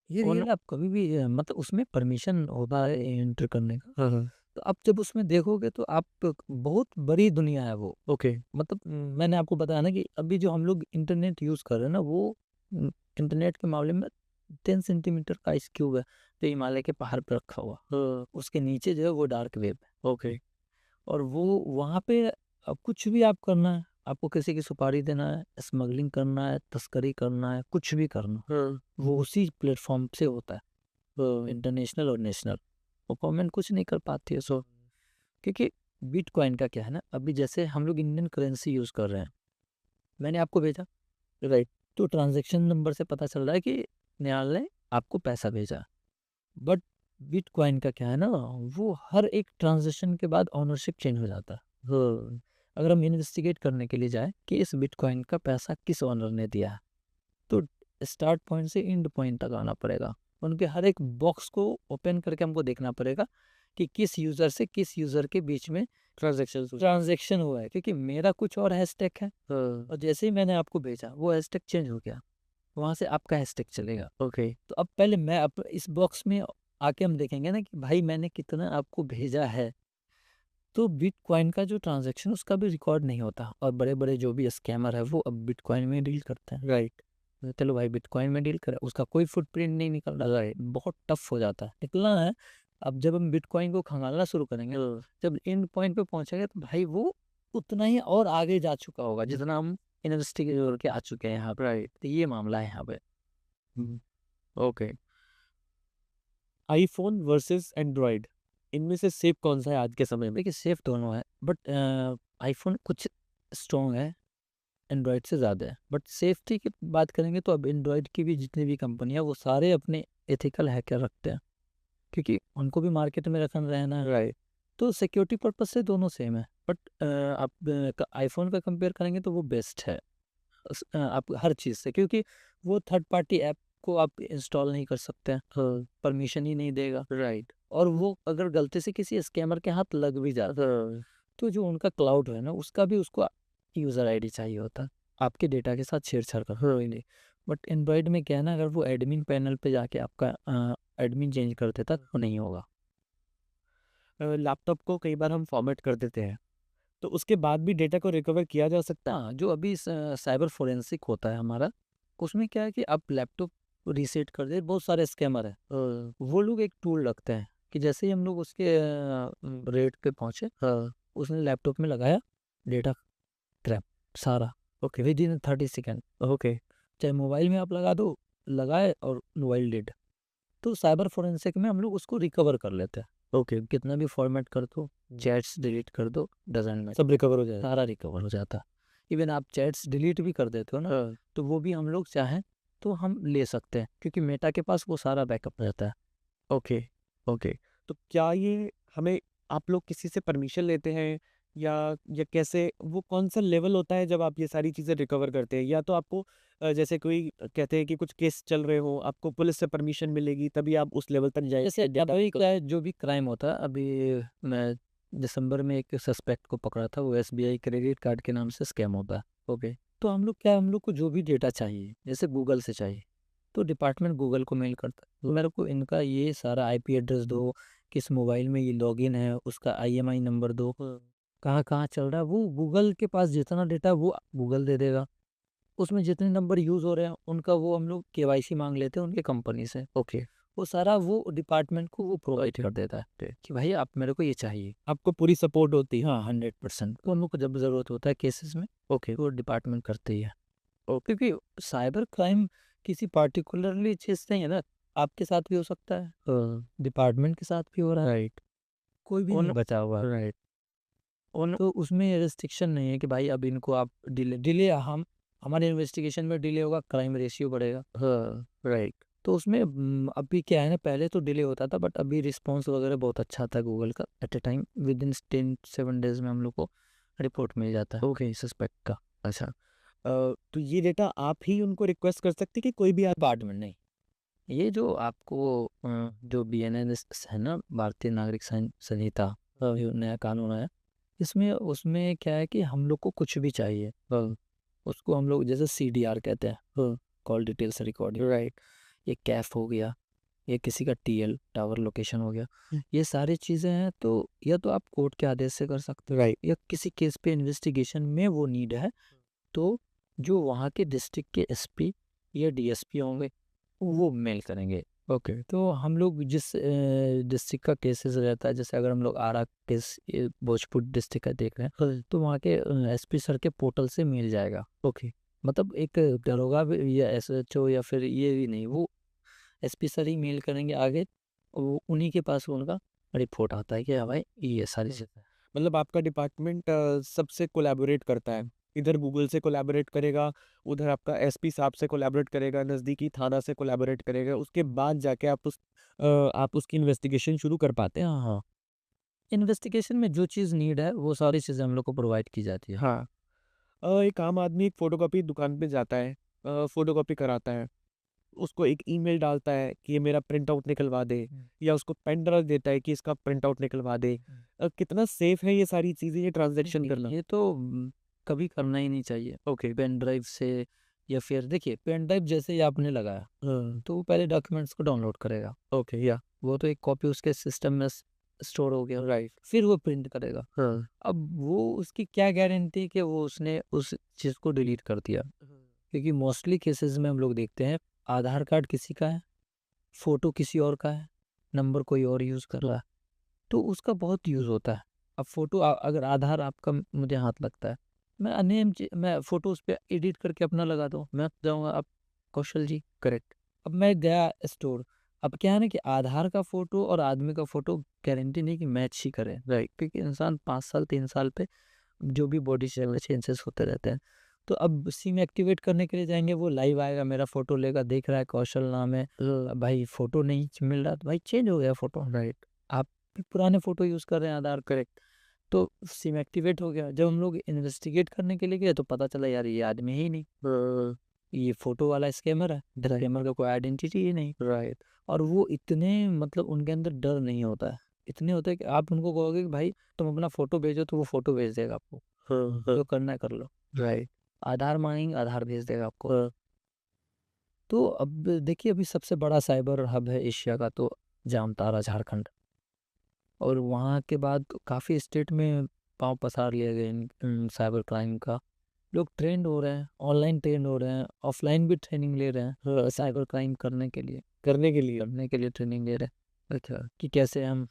ये और रियल, आप कभी भी मतलब उसमें परमिशन होता है एंटर करने का। हाँ, हाँ। तो आप जब उसमें देखोगे तो आप, बहुत बड़ी दुनिया है वो। ओके। मतलब मैंने आपको बताया ना कि अभी जो हम लोग इंटरनेट यूज़ कर रहे हैं ना, वो इंटरनेट के मामले में 10 सेंटीमीटर का आइस क्यूब है, तो हिमालय के पहाड़ पर रखा हुआ, हाँ। उसके नीचे जो है वो डार्क वेब है। ओके। और वो वहाँ पे कुछ भी आप करना है, आपको किसी की सुपारी देना है, स्मगलिंग करना है, तस्करी करना है, कुछ भी करना, हाँ। वो उसी प्लेटफॉर्म से होता है, हाँ। इंटरनेशनल और नेशनल। वो गवर्नमेंट कुछ नहीं कर पाती है। सो क्योंकि बिटकॉइन का क्या है ना, अभी जैसे हम लोग इंडियन करेंसी यूज़ कर रहे हैं, मैंने आपको भेजा, राइट। तो ट्रांजैक्शन नंबर से पता चल रहा है कि नेहाल ने आपको पैसा भेजा। बट बिटकॉइन का क्या है ना, वो हर एक ट्रांजैक्शन के बाद ऑनरशिप चेंज हो जाता है। हाँ। अगर हम इन्वेस्टिगेट करने के लिए जाए कि इस बिटकॉइन का पैसा किस ओनर ने दिया है, तो स्टार्ट पॉइंट से एंड पॉइंट तक आना पड़ेगा, उनके हर एक बॉक्स को ओपन करके हमको देखना पड़ेगा कि किस यूज़र से किस यूज़र के बीच में ट्रांजैक्शन हुआ है। क्योंकि मेरा कुछ और हैशटैग है, हाँ। और जैसे ही मैंने आपको भेजा वो हैशटैग चेंज हो गया, वहाँ से आपका हैशटैग चलेगा। ओके। तो अब पहले मैं इस बॉक्स में आके हम देखेंगे ना कि भाई मैंने कितना आपको भेजा है। तो बिटकॉइन का जो ट्रांजैक्शन उसका भी रिकॉर्ड नहीं होता, और बड़े बड़े जो भी स्कैमर है वो अब बिटकॉइन में डील करते हैं। राइट। चलो भाई बिटकॉइन में डील करें, उसका कोई फुटप्रिंट नहीं निकल रहा है, बहुत टफ हो जाता है, निकलना है। अब जब हम बिटकॉइन को खंगालना शुरू करेंगे, जब एंड पॉइंट पे पहुंचेंगे तो भाई वो उतना ही और आगे जा चुका होगा जितना हम इन्वेस्टिगेट के आ चुके हैं यहाँ पे। राइट। तो ये मामला है यहाँ पे। ओके। आईफोन वर्सेस एंड्रॉयड, इनमें से सेफ कौन सा है आज के समय में? देखिए सेफ दोनों है, बट आईफोन कुछ स्ट्रॉन्ग है, एंड्रॉयड से ज़्यादा है। बट सेफ्टी की बात करेंगे तो अब एंड्रॉयड की भी जितनी भी कंपनियां वो सारे अपने एथिकल हैकर रखते हैं, क्योंकि उनको भी मार्केट में रखना रहना है। राइट। तो सिक्योरिटी पर्पज से दोनों सेम है, बट आप आईफोन का कंपेयर करेंगे तो वो बेस्ट है आप हर चीज़ से, क्योंकि वो थर्ड पार्टी ऐप को आप इंस्टॉल नहीं कर सकते हैं, परमिशन ही नहीं देगा। राइट। और वो अगर गलती से किसी स्कैमर के हाथ लग भी जाता है तो जो उनका क्लाउड है ना, उसका भी उसको यूज़र आईडी चाहिए होता है, आपके डेटा के साथ छेड़छाड़ कर नहीं। बट एंड्रॉयड में क्या है ना, अगर वो एडमिन पैनल पे जाके आपका एडमिन चेंज कर देता तो नहीं होगा। लैपटॉप को कई बार हम फॉर्मेट कर देते हैं, तो उसके बाद भी डेटा को रिकवर किया जा सकता है? हाँ, जो अभी साइबर फोरेंसिक होता है हमारा, उसमें क्या है कि आप लैपटॉप रीसेट कर दे, बहुत सारे स्कैमर है, वो लोग एक टूल रखते हैं कि जैसे ही हम लोग उसके रेट पे पहुंचे, उसने लैपटॉप में लगाया डेटा क्रैप सारा, okay. With in 30 second. Okay. चाहे मोबाइल में आप लगा दो, लगाए और मोबाइल डेड। तो साइबर फोरेंसिक में हम लोग उसको रिकवर कर लेते हैं, ओके। कितना भी फॉर्मेट कर दो, चैट्स डिलीट कर दो, डजेंट मैटर, सब रिकवर हो जाए? सारा रिकवर हो जाता है। इवन आप चैट्स डिलीट भी कर देते हो ना, तो वो भी हम लोग चाहें तो हम ले सकते हैं, क्योंकि मेटा के पास वो सारा बैकअप रहता है। ओके। ओके। तो क्या ये हमें, आप लोग किसी से परमिशन लेते हैं, या कैसे, वो कौन सा लेवल होता है जब आप ये सारी चीज़ें रिकवर करते हैं? या तो आपको जैसे कोई कहते हैं कि कुछ केस चल रहे हो, आपको पुलिस से परमिशन मिलेगी तभी आप उस लेवल तक जाए? जैसे अभी क्या है, जो भी क्राइम होता है, अभी मैं दिसंबर में एक सस्पेक्ट को पकड़ा था, वो SBI क्रेडिट कार्ड के नाम से स्कैम होता है। ओके। तो हम लोग क्या है, हम लोग को जो भी डेटा चाहिए, जैसे गूगल से चाहिए तो डिपार्टमेंट गूगल को मेल करता है, तो मेरे को इनका ये सारा IP एड्रेस दो, किस मोबाइल में ये लॉगिन है, उसका IMI नंबर दो, कहाँ कहाँ चल रहा है। वो गूगल के पास जितना डेटा वो गूगल दे देगा, उसमें जितने नंबर यूज़ हो रहे हैं उनका वो हम लोग KYC मांग लेते हैं उनके कंपनी से। ओके। वो सारा वो डिपार्टमेंट को वो प्रोवाइड कर देता है कि भाई आप मेरे को ये चाहिए। आपको पूरी सपोर्ट होती है? हाँ 100%, तो उन लोग को जब ज़रूरत होता है केसेस में, ओके। वो डिपार्टमेंट करते ही है। क्योंकि साइबर क्राइम किसी पार्टिकुलरली चीज़ नहीं है ना, आपके साथ भी हो सकता है, डिपार्टमेंट के साथ भी हो रहा है, राइट। कोई भी नहीं बचा हुआ है। राइट। तो उसमें रिस्ट्रिक्शन नहीं है कि भाई अब इनको आप डिले हम हमारे इन्वेस्टिगेशन में डिले होगा, क्राइम रेशियो बढ़ेगा। राइट। तो उसमें अभी क्या है ना, पहले तो डिले होता था, बट अभी रिस्पॉन्स वगैरह बहुत अच्छा था गूगल का। At a time within 7 days में हम लोग को रिपोर्ट मिल जाता है ओके। सस्पेक्ट का। अच्छा। तो ये डेटा आप ही उनको रिक्वेस्ट कर सकते कि कोई भी आप? डिपार्टमेंट नहीं, ये जो आपको जो BNS है ना, भारतीय नागरिक संहिता, जो नया कानून है, इसमें उसमें क्या है कि हम लोग को कुछ भी चाहिए, उसको हम लोग जैसे CDR कहते हैं, कॉल डिटेल्स रिकॉर्डिंग, राइट। ये कैफ हो गया, ये किसी का TL टावर लोकेशन हो गया, ये सारी चीज़ें हैं। तो या तो आप कोर्ट के आदेश से कर सकते हो, राइट। या किसी केस पे इन्वेस्टिगेशन में वो नीड है, तो जो वहाँ के डिस्ट्रिक्ट के SP या DSP होंगे वो मेल करेंगे। ओके। तो हम लोग जिस डिस्ट्रिक्ट का केसेस रहता है, जैसे अगर हम लोग आरा केस भोजपुर डिस्ट्रिक्ट का देख रहे हैं, तो वहाँ के SP सर के पोर्टल से मिल जाएगा। ओके। मतलब एक दरोगा भी या SHO या फिर ये भी नहीं, वो SP सर ही मेल करेंगे आगे, वो उन्हीं के पास उनका रिपोर्ट आता है कि हाँ भाई ये सारी चीज़ें। मतलब आपका डिपार्टमेंट सबसे कोलैबोरेट करता है? इधर गूगल से कोलैबोरेट करेगा, उधर आपका SP साहब से कोलैबोरेट करेगा, नज़दीकी थाना से कोलैबोरेट करेगा, उसके बाद जाके आप उसकी इन्वेस्टिगेशन शुरू कर पाते हैं? हाँ हाँ, इन्वेस्टिगेशन में जो चीज़ नीड है वो सारी चीज़ें हम लोग को प्रोवाइड की जाती है। हाँ। एक आम आदमी एक फ़ोटोकॉपी दुकान पे जाता है, फ़ोटोकॉपी कराता है, उसको एक ईमेल डालता है कि ये मेरा प्रिंट आउट निकलवा दे, या उसको पेन ड्राइव देता है कि इसका प्रिंट आउट निकलवा दे। कितना सेफ है ये सारी चीज़ें, ये ट्रांजैक्शन करना? ये तो कभी करना ही नहीं चाहिए। ओके। पेन ड्राइव से, या फिर देखिए पेन ड्राइव जैसे ही आपने लगाया तो वो पहले डॉक्यूमेंट्स को डाउनलोड करेगा, ओके। या वो तो एक कॉपी उसके सिस्टम में स्टोर हो गया, राइट। फिर वो प्रिंट करेगा। हाँ। अब वो उसकी क्या गारंटी कि वो उसने उस चीज़ को डिलीट कर दिया, क्योंकि मोस्टली केसेस में हम लोग देखते हैं आधार कार्ड किसी का है, फ़ोटो किसी और का है, नंबर कोई और यूज़ कर रहा है, तो उसका बहुत यूज़ होता है। अब फ़ोटो अगर आधार आपका मुझे हाथ लगता है, मैं फ़ोटो उस पे एडिट करके अपना लगा दूँ, मैं जाऊँगा अब कौशल जी करेक्ट। अब मैं गया स्टोर, अब क्या है ना कि आधार का फ़ोटो और आदमी का फ़ोटो गारंटी नहीं कि मैच ही करे, राइट? क्योंकि इंसान 5 साल 3 साल पे जो भी बॉडी चेंजेस होते रहते हैं। तो अब सिम एक्टिवेट करने के लिए जाएँगे, वो लाइव आएगा, मेरा फ़ोटो लेगा, देख रहा है कौशल नाम है, भाई फ़ोटो नहीं मिल रहा, तो भाई चेंज हो गया फ़ोटो, राइट? आप भी पुराने फ़ोटो यूज़ कर रहे हैं आधार करेक्ट, तो सिम एक्टिवेट हो गया। जब हम लोग इन्वेस्टिगेट करने के लिए गए तो पता चला यार ये आदमी है ही नहीं, ये फ़ोटो वाला स्कैमर है, स्कैमर का कोई आइडेंटिटी ही नहीं, राइट? और वो इतने मतलब उनके अंदर डर नहीं होता है, इतने होते हैं कि आप उनको कहोगे कि भाई तुम अपना फ़ोटो भेजो तो वो फ़ोटो भेज देगा आपको, जो करना है कर लो, राइट? आधार माँगेंगे, आधार भेज देगा आपको। तो अब देखिए अभी सबसे बड़ा साइबर हब है एशिया का तो जामताड़ा झारखंड, और वहाँ के बाद काफ़ी स्टेट में पाँव पसार लिए गए इन साइबर क्राइम का। लोग ट्रेंड हो रहे हैं, ऑनलाइन ट्रेंड हो रहे हैं, ऑफलाइन भी ट्रेनिंग ले रहे हैं साइबर क्राइम करने के लिए ट्रेनिंग ले रहे हैं। अच्छा, कि कैसे हम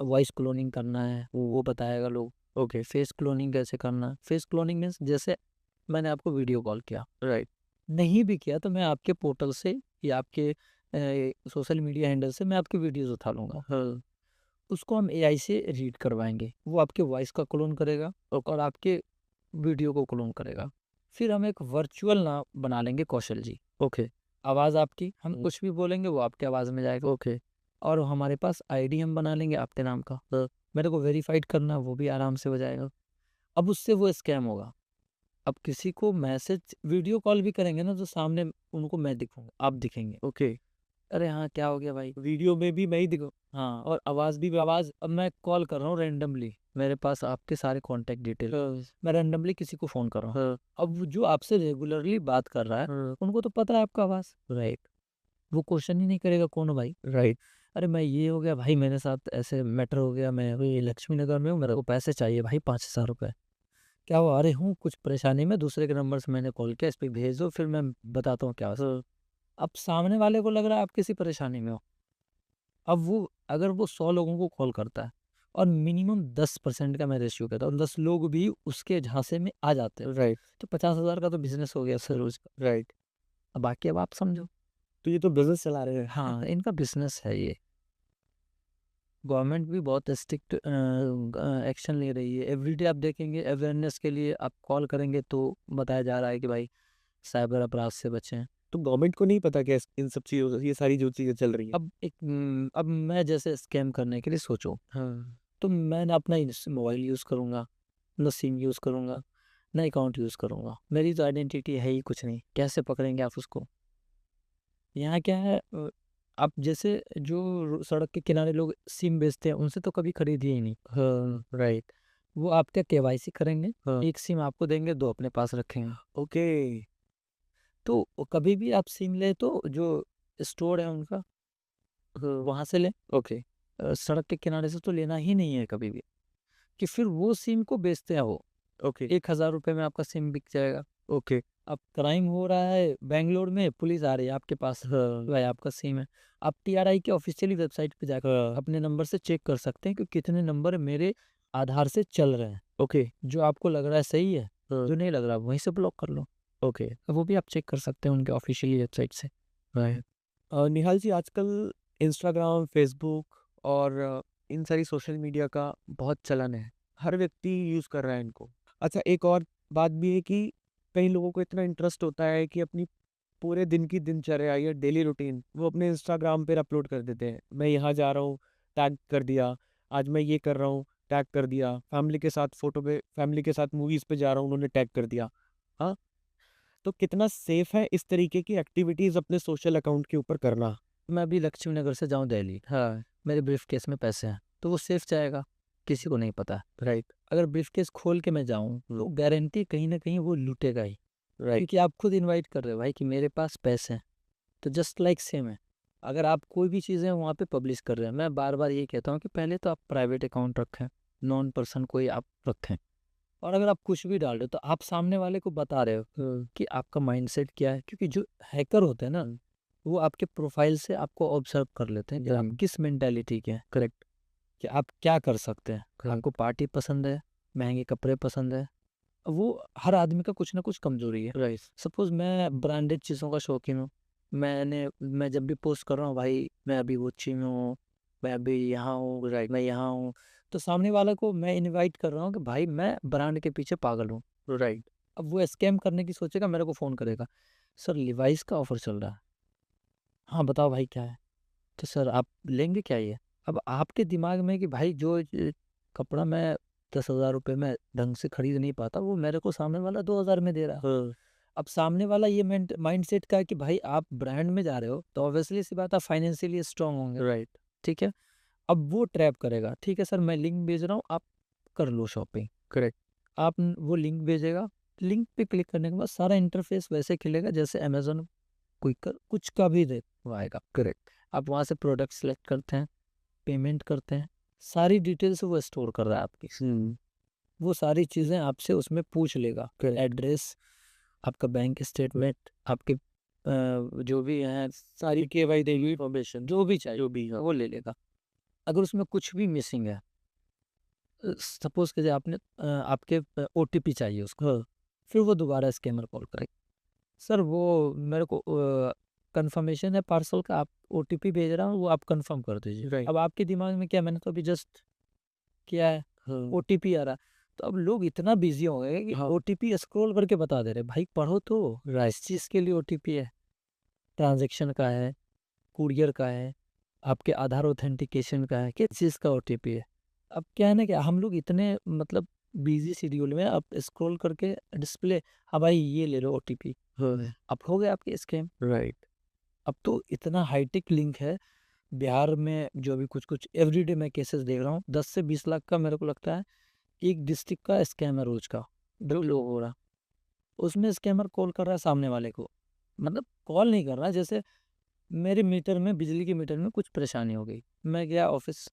वॉइस क्लोनिंग करना है वो बताएगा लोग। ओके, फेस क्लोनिंग कैसे करना है, फेस क्लोनिंग मीन्स जैसे मैंने आपको वीडियो कॉल किया, राइट? नहीं भी किया तो मैं आपके पोर्टल से या आपके सोशल मीडिया हैंडल से मैं आपकी वीडियोस उठा लूँगा, उसको हम एआई से रीड करवाएंगे, वो आपके वॉइस का क्लोन करेगा और आपके वीडियो को क्लोन करेगा। फिर हम एक वर्चुअल नाम बना लेंगे कौशल जी, ओके? आवाज़ आपकी, हम कुछ भी बोलेंगे वो आपके आवाज़ में जाएगा, ओके? और हमारे पास आईडी हम बना लेंगे आपके नाम का, मेरे को वेरीफाइड करना है, वो भी आराम से हो जाएगा। अब उससे वो स्कैम होगा। अब किसी को मैसेज वीडियो कॉल भी करेंगे ना तो सामने उनको मैं दिखूंगा, आप दिखेंगे, ओके? अरे हाँ, क्या हो गया भाई? वीडियो में भी मैं ही दिखूँ। हाँ, और आवाज़ भी आवाज़, अब मैं कॉल कर रहा हूँ रैंडमली, मेरे पास आपके सारे कॉन्टैक्ट डिटेल, मैं रैंडमली किसी को फ़ोन कर रहा हूँ। अब वो जो आपसे रेगुलरली बात कर रहा है, उनको तो पता है आपका आवाज़, राइट? वो क्वेश्चन ही नहीं करेगा कौन हो भाई, राइट? अरे मैं ये हो गया भाई, मेरे साथ ऐसे मैटर हो गया, मैं अभी लक्ष्मी नगर में हूँ, मेरे को पैसे चाहिए भाई 5,000 रुपये। क्या हुआ? अरे हूँ कुछ परेशानी में, दूसरे के नंबर से मैंने कॉल किया, इस पे भेज दो, फिर मैं बताता हूँ क्या हुआ। अब सामने वाले को लग रहा है आप किसी परेशानी में हो। अब वो अगर वो 100 लोगों को कॉल करता है और मिनिमम 10% का मैं रेशियो कहता हूँ, 10 लोग भी उसके झांसे में आ जाते हैं, राइट, तो 50,000 का तो बिजनेस हो गया सर रोज का। राइट। अब बाकी अब आप समझो। तो ये तो बिज़नेस चला रहे हैं। हाँ, इनका बिजनेस है ये। गवर्नमेंट भी बहुत स्ट्रिक्ट एक्शन ले रही है। एवरीडे आप देखेंगे अवेयरनेस के लिए आप कॉल करेंगे तो बताया जा रहा है कि भाई साइबर अपराध से बचें। तो गवर्नमेंट को नहीं पता क्या इन सब चीज़ों ये सारी जो चीज़ें चल रही हैं? अब मैं जैसे स्कैम करने के लिए सोचूं, हाँ, तो मैं ना अपना मोबाइल यूज़ करूँगा, ना सिम यूज़ करूँगा, ना अकाउंट यूज़ करूँगा। मेरी तो आइडेंटिटी है ही कुछ नहीं, कैसे पकड़ेंगे आप उसको? यहाँ क्या है, आप जैसे जो सड़क के किनारे लोग सिम बेचते हैं उनसे तो कभी खरीदिए ही नहीं। हाँ, राइट। वो आपका केवाईसी करेंगे, हाँ। एक सिम आपको देंगे, 2 अपने पास रखेंगे। ओके। तो कभी भी आप सिम लें तो जो स्टोर है उनका, वहाँ से लें। ओके, सड़क के किनारे से तो लेना ही नहीं है कभी भी, कि फिर वो सिम को बेचते हैं वो। ओके, 1,000 रुपये में आपका सिम बिक जाएगा। ओके। अब क्राइम हो रहा है बैंगलोर में, पुलिस आ रही है आपके पास, हाँ, भाई आपका सिम है। आप टीआरआई के ऑफिशियली वेबसाइट पे जाकर हाँ। अपने नंबर से चेक कर सकते हैं कि कितने नंबर मेरे आधार से चल रहे हैं। ओके, जो आपको लग रहा है सही है, हाँ, जो नहीं लग रहा वहीं से ब्लॉक कर लो। ओके। वो भी आप चेक कर सकते हैं उनके ऑफिशियली वेबसाइट से। राइट। निहाल जी, आजकल इंस्टाग्राम, फ़ेसबुक और इन सारी सोशल मीडिया का बहुत चलन है। हर व्यक्ति यूज़ कर रहा है इनको। अच्छा, एक और बात भी है कि कई लोगों को इतना इंटरेस्ट होता है कि अपनी पूरे दिन की दिनचर्या या डेली रूटीन वो अपने इंस्टाग्राम पर अपलोड कर देते हैं। मैं यहाँ जा रहा हूँ, टैग कर दिया। आज मैं ये कर रहा हूँ, टैग कर दिया। फैमिली के साथ फ़ोटो पे फैमिली के साथ मूवीज़ पे जा रहा हूँ, उन्होंने टैग कर दिया। हाँ? तो कितना सेफ है इस तरीके की एक्टिविटीज़ अपने सोशल अकाउंट के ऊपर करना? मैं अभी लक्ष्मी नगर से जाऊँ दिल्ली, हाँ, मेरे ब्रीफ केस में पैसे हैं तो वो सेफ जाएगा, किसी को नहीं पता। राइट, अगर ब्रीफ केस खोल के मैं जाऊँ तो गारंटी कहीं ना कहीं वो लूटेगा ही, राइट, क्योंकि आप खुद इनवाइट कर रहे हो भाई कि मेरे पास पैसे हैं। तो जस्ट लाइक सेम है, अगर आप कोई भी चीज़ें वहाँ पे पब्लिश कर रहे हैं, मैं बार बार ये कहता हूँ कि पहले तो आप प्राइवेट अकाउंट रखें, नॉन पर्सन कोई आप रखें, और अगर आप कुछ भी डाल रहे हो तो आप सामने वाले को बता रहे हो कि आपका माइंडसेट क्या है, क्योंकि जो हैकर होते हैं ना वो आपके प्रोफाइल से आपको ऑब्जर्व कर लेते हैं कि आप किस मेंटालिटी के हैं, करेक्ट, कि आप क्या कर सकते हैं। आपको पार्टी पसंद है, महंगे कपड़े पसंद है, वो हर आदमी का कुछ ना कुछ कमजोरी है, राइट। सपोज मैं ब्रांडेड चीज़ों का शौकीन हूँ, मैं जब भी पोस्ट कर रहा हूँ भाई मैं अभी गुच्ची में हूँ, मैं अभी यहाँ हूँ, राइट, मैं यहाँ हूँ, तो सामने वाला को मैं इनवाइट कर रहा हूँ कि भाई मैं ब्रांड के पीछे पागल हूँ, राइट। अब वो स्कैम करने की सोचेगा, मेरे को फ़ोन करेगा, सर लिवाइस का ऑफर चल रहा है, हाँ बताओ भाई क्या है, तो सर आप लेंगे क्या ये। अब आपके दिमाग में कि भाई जो कपड़ा मैं 10,000 रुपये में ढंग से खरीद नहीं पाता वो मेरे को सामने वाला 2,000 में दे रहा है। अब सामने वाला ये माइंड सेट का है कि भाई आप ब्रांड में जा रहे हो तो ऑब्वियसली सी बात है फाइनेंशियली स्ट्रांग होंगे, राइट, ठीक है। अब वो ट्रैप करेगा, ठीक है सर मैं लिंक भेज रहा हूँ, आप कर लो शॉपिंग, करेक्ट। वो लिंक भेजेगा, लिंक पे क्लिक करने के बाद सारा इंटरफेस वैसे खिलेगा जैसे अमेजोन क्विकर कुछ का भी वो आएगा, करेक्ट। आप वहाँ से प्रोडक्ट सेलेक्ट करते हैं, पेमेंट करते हैं, सारी डिटेल्स वो स्टोर कर रहा है आपकी, वो सारी चीज़ें आपसे उसमें पूछ लेगा, एड्रेस, आपका बैंक स्टेटमेंट, आपके जो भी हैं सारी KYC देगी इन्फॉर्मेशन, जो भी चाहिए जो भी है वो ले लेगा। अगर उसमें कुछ भी मिसिंग है, सपोज कीजिए आपने आपके OTP चाहिए उसको, फिर वो दोबारा स्कैमर कॉल करेगा, सर वो मेरे को कंफर्मेशन है पार्सल का, आप OTP भेज रहा हूँ वो आप कंफर्म कर दीजिए, राइट। अब आपके दिमाग में क्या, मैंने तो अभी जस्ट किया है, OTP आ रहा है, तो अब लोग इतना बिजी हो गए कि OTP स्क्रॉल करके बता दे रहे, भाई पढ़ो तो, किस चीज़ के लिए OTP है, ट्रांजेक्शन का है, कुरियर का है, आपके आधार ऑथेंटिकेशन का है, किस चीज़ का OTP है। अब क्या है ना कि हम लोग इतने मतलब बिजी शेड्यूल में अब स्क्रॉल करके डिस्प्ले, हाँ भाई ये ले लो OTP, अब हो गया आपके स्कैम, राइट। अब तो इतना हाईटेक लिंक है, बिहार में जो भी कुछ कुछ एवरीडे मैं केसेस देख रहा हूँ, 10 से 20 लाख का मेरे को लगता है एक डिस्ट्रिक्ट का स्कैम है रोज का, बिल्कुल हो रहा। उसमें स्कैमर कॉल कर रहा है सामने वाले को, मतलब कॉल नहीं कर रहा, जैसे मेरे मीटर में, बिजली के मीटर में कुछ परेशानी हो गई, मैं गया ऑफिस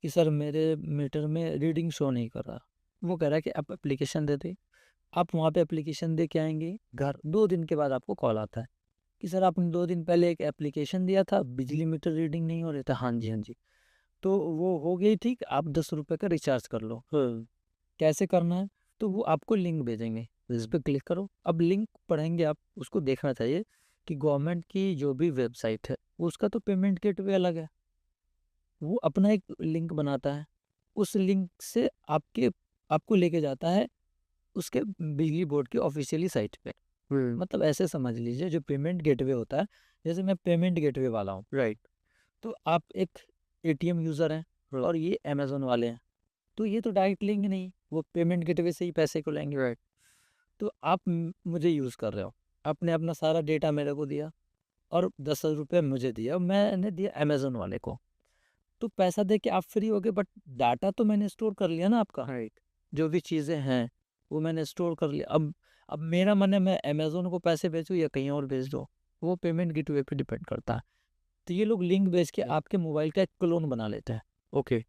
कि सर मेरे मीटर में रीडिंग शो नहीं कर रहा, वो कह रहा है कि आप एप्लीकेशन दे दें, आप वहाँ पे एप्लीकेशन दे के आएंगे घर, 2 दिन के बाद आपको कॉल आता है कि सर आपने 2 दिन पहले एक एप्लीकेशन दिया था, बिजली मीटर रीडिंग नहीं हो रही था, हाँ जी हाँ जी, तो वो हो गई ठीक, आप 10 रुपये का रिचार्ज कर लो, कैसे करना है, तो वो आपको लिंक भेजेंगे, इस पर क्लिक करो। अब लिंक पढ़ेंगे आप, उसको देखना चाहिए कि गवर्नमेंट की जो भी वेबसाइट है उसका तो पेमेंट गेटवे अलग है, वो अपना एक लिंक बनाता है, उस लिंक से आपको लेके जाता है उसके बिजली बोर्ड की ऑफिशियली साइट पे। मतलब ऐसे समझ लीजिए जो पेमेंट गेटवे होता है, जैसे मैं पेमेंट गेटवे वाला हूँ, राइट, तो आप एक ATM यूज़र हैं और ये अमेजोन वाले हैं, तो ये तो डायरेक्ट लिंक नहीं, वो पेमेंट गेटवे से ही पैसे को लेंगे, राइट। तो आप मुझे यूज़ कर रहे हो, आपने अपना सारा डेटा मेरे को दिया और 10 रुपये मुझे दिया, मैंने दिया अमेजोन वाले को, तो पैसा दे के आप फ्री हो गए, बट डाटा तो मैंने स्टोर कर लिया ना आपका, राइट, जो भी चीज़ें हैं वो मैंने स्टोर कर लिया। अब मेरा मन है मैं अमेजोन को पैसे भेजूँ या कहीं और भेज दो, वो पेमेंट गेटवे पे डिपेंड करता है। तो ये लोग लिंक भेज के आपके मोबाइल का एक क्लोन बना लेते हैं, ओके,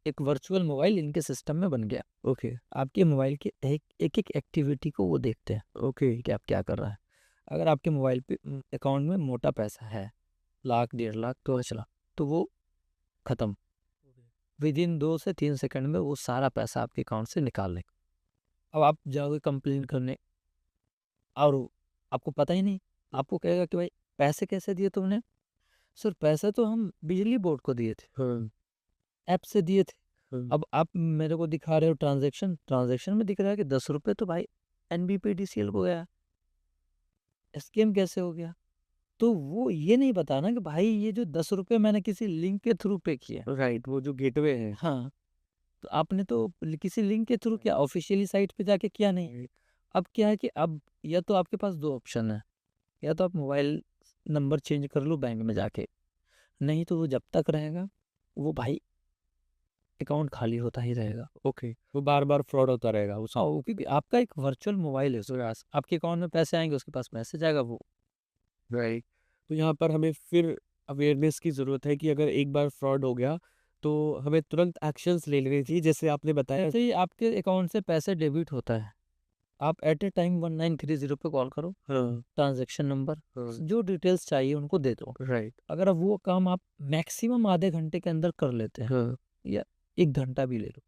एक वर्चुअल मोबाइल इनके सिस्टम में बन गया, ओके। आपके मोबाइल की एक एक एक्टिविटी को वो देखते हैं, ओके, कि आप क्या कर रहा है। अगर आपके मोबाइल पे अकाउंट में मोटा पैसा है, लाख 1.5 लाख तो चला, तो वो खत्म, विद इन 2 से 3 सेकंड में वो सारा पैसा आपके अकाउंट से निकाल लेगा। अब आप जाओगे कंप्लेन करने और आपको पता ही नहीं, आपको कहेगा कि भाई पैसे कैसे दिए तुमने, सर पैसे तो हम बिजली बोर्ड को दिए थे, ऐप से दिए थे। अब आप मेरे को दिखा रहे हो ट्रांजैक्शन, ट्रांजैक्शन में दिख रहा है कि 10 रुपये तो भाई NBPDCL को गया, स्कैम कैसे हो गया। तो वो ये नहीं बताना कि भाई ये जो 10 रुपये मैंने किसी लिंक के थ्रू पे किया, राइट, वो जो गेटवे है, हाँ, तो आपने तो किसी लिंक के थ्रू किया, ऑफिशियली साइट पे जाके किया नहीं। अब क्या है कि अब या तो आपके पास 2 ऑप्शन है, या तो आप मोबाइल नंबर चेंज कर लो बैंक में जाके, नहीं तो वो जब तक रहेगा वो भाई अकाउंट खाली होता ही रहेगा, ओके, वो बार बार फ्रॉड होता रहेगा उस, हाँ, क्योंकि आपका एक वर्चुअल मोबाइल है उसके पास, आपके अकाउंट में पैसे आएंगे उसके पास मैसेज आएगा वो, राइट। तो यहाँ पर हमें फिर अवेयरनेस की ज़रूरत है कि अगर एक बार फ्रॉड हो गया तो हमें तुरंत एक्शंस ले लेने चाहिए, जैसे आपने बताया। जैसे ही आपके अकाउंट से पैसे डेबिट होता है, आप एट ए टाइम 1930 पे कॉल करो, हाँ, ट्रांजैक्शन नंबर, हाँ, जो डिटेल्स चाहिए उनको दे दो। राइट, अगर अब वो काम आप मैक्सिमम आधे घंटे के अंदर कर लेते हैं हाँ, या 1 घंटा भी ले लो,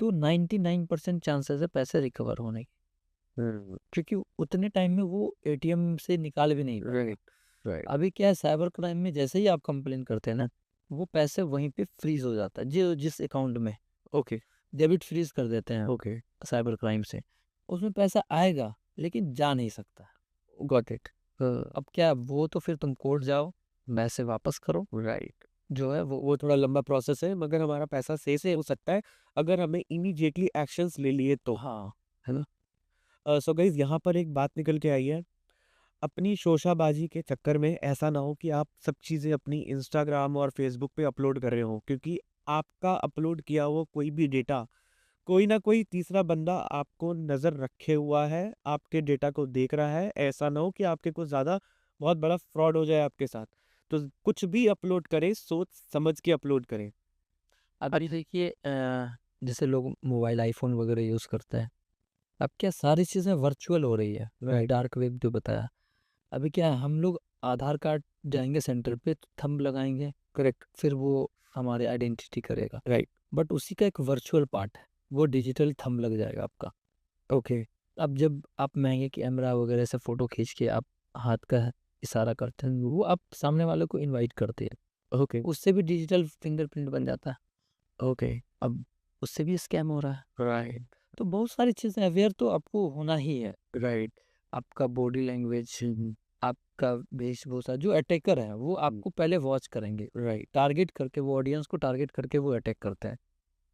तो 99% चांसेस है पैसे रिकवर होने के, हाँ, क्योंकि उतने टाइम में वो एटीएम से निकाल भी नहीं पाएगा। राइट, राइट, अभी क्या है, साइबर क्राइम में जैसे ही आप कंप्लेन करते हैं ना, वो पैसे वहीं पे फ्रीज हो जाता है, जो जिस अकाउंट में ओके, डेबिट फ्रीज कर देते हैं ओके, साइबर क्राइम से, उसमें पैसा आएगा लेकिन जा नहीं सकता। गॉट इट, अब क्या, वो तो फिर तुम कोर्ट जाओ, पैसे वापस करो, राइट। जो है वो थोड़ा लंबा प्रोसेस है, मगर हमारा पैसा सही से हो सकता है अगर हमें इमीडिएटली एक्शंस ले लिए तो, हाँ, है ना? सो गाइज, यहाँ पर एक बात निकल के आई है। अपनी शोशाबाजी के चक्कर में ऐसा ना हो कि आप सब चीज़ें अपनी इंस्टाग्राम और फेसबुक पे अपलोड कर रहे हो, क्योंकि आपका अपलोड किया हुआ कोई भी डेटा कोई ना कोई तीसरा बंदा आपको नज़र रखे हुआ है, आपके डेटा को देख रहा है। ऐसा ना हो कि आपके कुछ ज़्यादा बहुत बड़ा फ्रॉड हो जाए आपके साथ। तो कुछ भी अपलोड करें, सोच समझ के अपलोड करें। अभी देखिए जैसे लोग मोबाइल आईफोन वगैरह यूज़ करते हैं, अब क्या सारी चीज़ें वर्चुअल हो रही है, राइट, डार्क वेब जो बताया। अभी क्या है, हम लोग आधार कार्ड जाएंगे सेंटर पे, थंब लगाएंगे, करेक्ट, फिर वो हमारी आइडेंटिटी करेगा, राइट, बट उसी का एक वर्चुअल पार्ट है, वो डिजिटल थंब लग जाएगा आपका। ओके, अब जब आप महंगे कैमरा वगैरह से फ़ोटो खींच के आप हाथ का इशारा करते हैं, वो आप सामने वाले को इनवाइट करते हैं, ओके, उससे भी डिजिटल फिंगरप्रिंट बन जाता है। ओके, अब उससे भी स्कैम हो रहा है। राइट, तो बहुत सारी चीज़ें अवेयर तो आपको होना ही है। राइट, आपका बॉडी लैंग्वेज, आपका वेशभूषा, जो अटैकर है वो आपको पहले वॉच करेंगे, राइट, टारगेट करके, वो ऑडियंस को टारगेट करके वो अटैक करते हैं।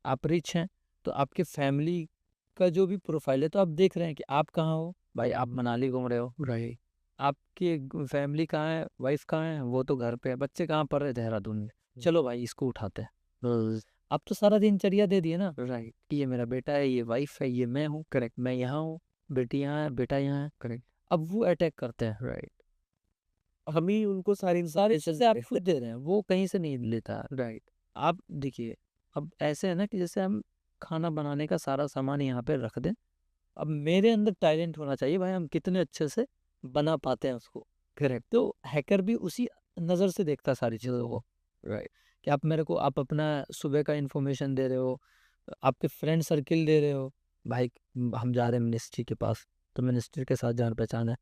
आप रिच हैं तो आपके फैमिली का जो भी प्रोफाइल है, तो आप देख रहे हैं कि आप कहाँ हो, भाई आप मनाली घूम रहे हो, राइट, आपकी फैमिली कहाँ है, वाइफ कहाँ है, वो तो घर पे है, बच्चे कहाँ पढ़ रहे हैं, देहरादून में, चलो भाई इसको उठाते हैं। आप तो सारा दिनचर्या दे दिए ना, राइट, कि ये मेरा बेटा है, ये वाइफ है, ये मैं हूँ, करेक्ट, मैं यहाँ हूँ, बेटी यहाँ है, बेटा यहाँ है। करेक्ट, अब वो अटैक करते हैं, राइट। हम ही उनको सारी सारी इन्फॉर्मेशन चीज़ें आप देते खुद दे रहे हैं, वो कहीं से नहीं लेता। हैं। राइट, आप देखिए, अब ऐसे है ना कि जैसे हम खाना बनाने का सारा सामान यहाँ पे रख दें, अब मेरे अंदर टैलेंट होना चाहिए भाई, हम कितने अच्छे से बना पाते हैं उसको। करेक्ट, तो हैकर भी उसी नज़र से देखता है सारी चीज़ों को, राइट, कि आप मेरे को, आप अपना सुबह का इन्फॉर्मेशन दे रहे हो, आपके फ्रेंड सर्किल दे रहे हो, भाई हम जा रहे हैं मिनिस्ट्री के पास, तो मिनिस्ट्री के साथ जान पहचान है।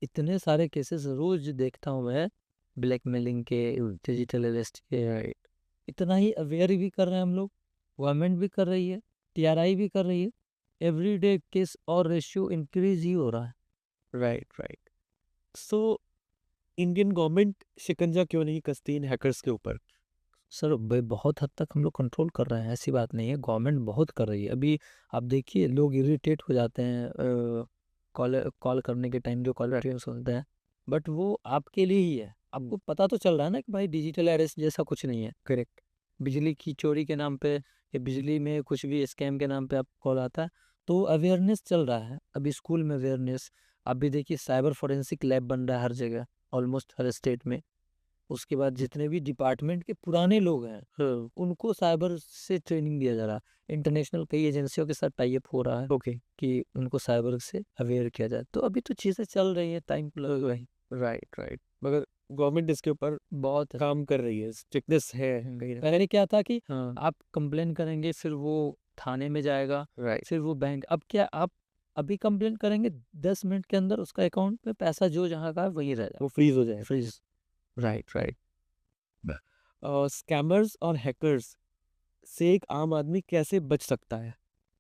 इतने सारे केसेस रोज देखता हूँ मैं, ब्लैकमेलिंग के, डिजिटल अरेस्ट के। राइट, इतना ही अवेयर भी कर रहे हैं हम लोग, गवर्नमेंट भी कर रही है, टीआरआई भी कर रही है, एवरीडे केस और रेशियो इंक्रीज ही हो रहा है। Right, right. So Indian government शिकंजा क्यों नहीं कसती इन हैकर्स के ऊपर? सर बहुत हद तक हम लोग कंट्रोल कर रहे हैं, ऐसी बात नहीं है, गवर्नमेंट बहुत कर रही है। अभी आप देखिए, लोग इरिटेट हो जाते हैं कॉल कॉल करने के टाइम, जो कॉलर ट्यून्स होते हैं, बट वो आपके लिए ही है। आपको पता तो चल रहा है ना कि भाई डिजिटल अरेस्ट जैसा कुछ नहीं है। करेक्ट, बिजली की चोरी के नाम पे या बिजली में कुछ भी स्कैम के नाम पे आपको कॉल आता है, तो अवेयरनेस चल रहा है। अभी स्कूल में अवेयरनेस, अभी देखिए साइबर फोरेंसिक लैब बन रहा है हर जगह, ऑलमोस्ट हर स्टेट में। उसके बाद जितने भी डिपार्टमेंट के पुराने लोग हैं, हाँ, उनको साइबर से ट्रेनिंग दिया जा रहा है। इंटरनेशनल कई एजेंसियों के साथ टाई अप हो रहा है ओके, कि उनको साइबर से अवेयर किया जाए। तो अभी तो चीज़ें चल रही है, टाइम लगेगा ही। Right, right. मगर गवर्नमेंट इसके ऊपर बहुत काम कर रही है, स्ट्रिक्टनेस है कहीं ना। पहले क्या था कि हाँ, आप कंप्लेन करेंगे, फिर वो थाने में जाएगा, राइट, फिर वो बैंक। अब क्या, आप अभी कंप्लेन करेंगे, 10 मिनट के अंदर उसका अकाउंट में पैसा जो जहाँ का है वहीं रह जाएगा, वो फ्रीज हो जाए। फ्रीज। Right, right. स्कैमर्स और हैकर्स से एक आम आदमी कैसे बच सकता है?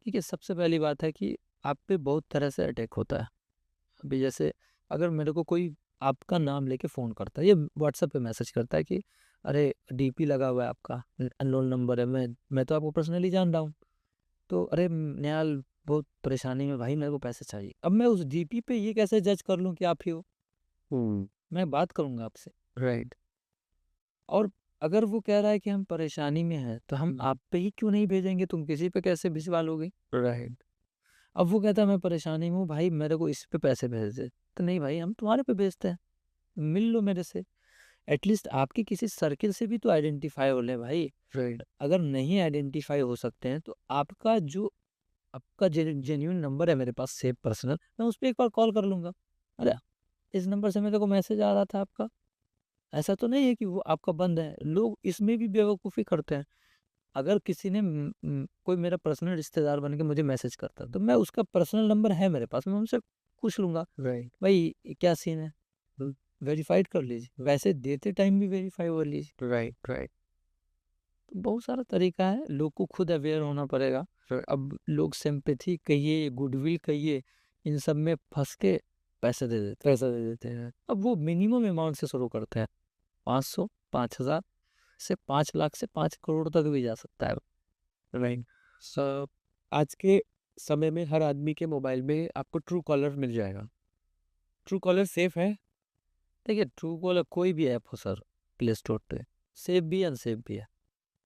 ठीक है, सबसे पहली बात है कि आप पे बहुत तरह से अटैक होता है। अभी जैसे, अगर मेरे को कोई आपका नाम लेके फ़ोन करता है, ये व्हाट्सएप पे मैसेज करता है कि अरे डीपी लगा हुआ है आपका, अननोन नंबर है, मैं तो आपको पर्सनली जान रहा हूँ, तो अरे निहाल बहुत परेशानी में भाई, मेरे को पैसे चाहिए। अब मैं उस डीपी पे ये कैसे जज कर लूँ कि आप ही हो? मैं बात करूँगा आपसे। राइट, और अगर वो कह रहा है कि हम परेशानी में हैं, तो हम आप पे ही क्यों नहीं भेजेंगे? तुम किसी पे कैसे भिजवा लोगे? राइट, अब वो कहता है मैं परेशानी में हूँ भाई, मेरे को इस पे पैसे भेज दे, तो नहीं भाई, हम तुम्हारे पे भेजते हैं, मिल लो मेरे से। एटलीस्ट आपके किसी सर्किल से भी तो आइडेंटिफाई हो ले भाई। राइट। अगर नहीं आइडेंटिफाई हो सकते हैं तो आपका जेन्यून नंबर है मेरे पास सेव पर्सनल, मैं उस पर एक बार कॉल कर लूंगा। अरे इस नंबर से मेरे को मैसेज आ रहा था आपका, ऐसा तो नहीं है कि वो आपका बंद है। लोग इसमें भी बेवकूफ़ी करते हैं। अगर किसी ने कोई मेरा पर्सनल रिश्तेदार बन के मुझे मैसेज करता तो मैं उसका पर्सनल नंबर है मेरे पास, मैं उनसे पूछ लूंगा राइट। भाई ये क्या सीन है, वेरीफाइड कर लीजिए। वैसे देते टाइम भी वेरीफाई हो लीजिए। राइट। राइट। तो बहुत सारा तरीका है, लोग को खुद अवेयर होना पड़ेगा। अब लोग सिंपैथी कहिए, गुडविल कहिए, इन सब में फंस के पैसा दे देते हैं। अब वो मिनिमम अमाउंट से शुरू करते हैं, 500, 5,000 से 5 लाख से 5 करोड़ तक भी जा सकता है। राइट। आज के समय में हर आदमी के मोबाइल में आपको ट्रू कॉलर मिल जाएगा। ट्रू कॉलर सेफ है? देखिए ट्रू कॉलर कोई भी ऐप हो सर, प्ले स्टोर पे सेफ भी अनसेफ भी है।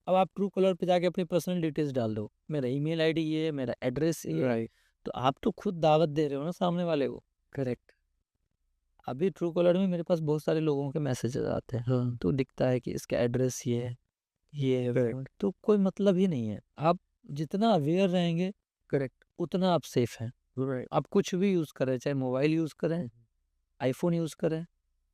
अब आप ट्रू कॉलर पे जाके अपनी पर्सनल डिटेल्स डाल दो, मेरा ईमेल आईडी ये है, मेरा एड्रेस ये है, राइट। तो आप तो खुद दावत दे रहे हो ना सामने वाले को। करेक्ट। अभी ट्रू कॉलर में मेरे पास बहुत सारे लोगों के मैसेजेस आते हैं, हाँ। तो दिखता है कि इसका एड्रेस ये है करेक्ट। तो कोई मतलब ही नहीं है। आप जितना अवेयर रहेंगे करेक्ट। उतना आप सेफ हैं। राइट। आप कुछ भी यूज़ करें, चाहे मोबाइल यूज़ करें, आईफोन यूज़ करें,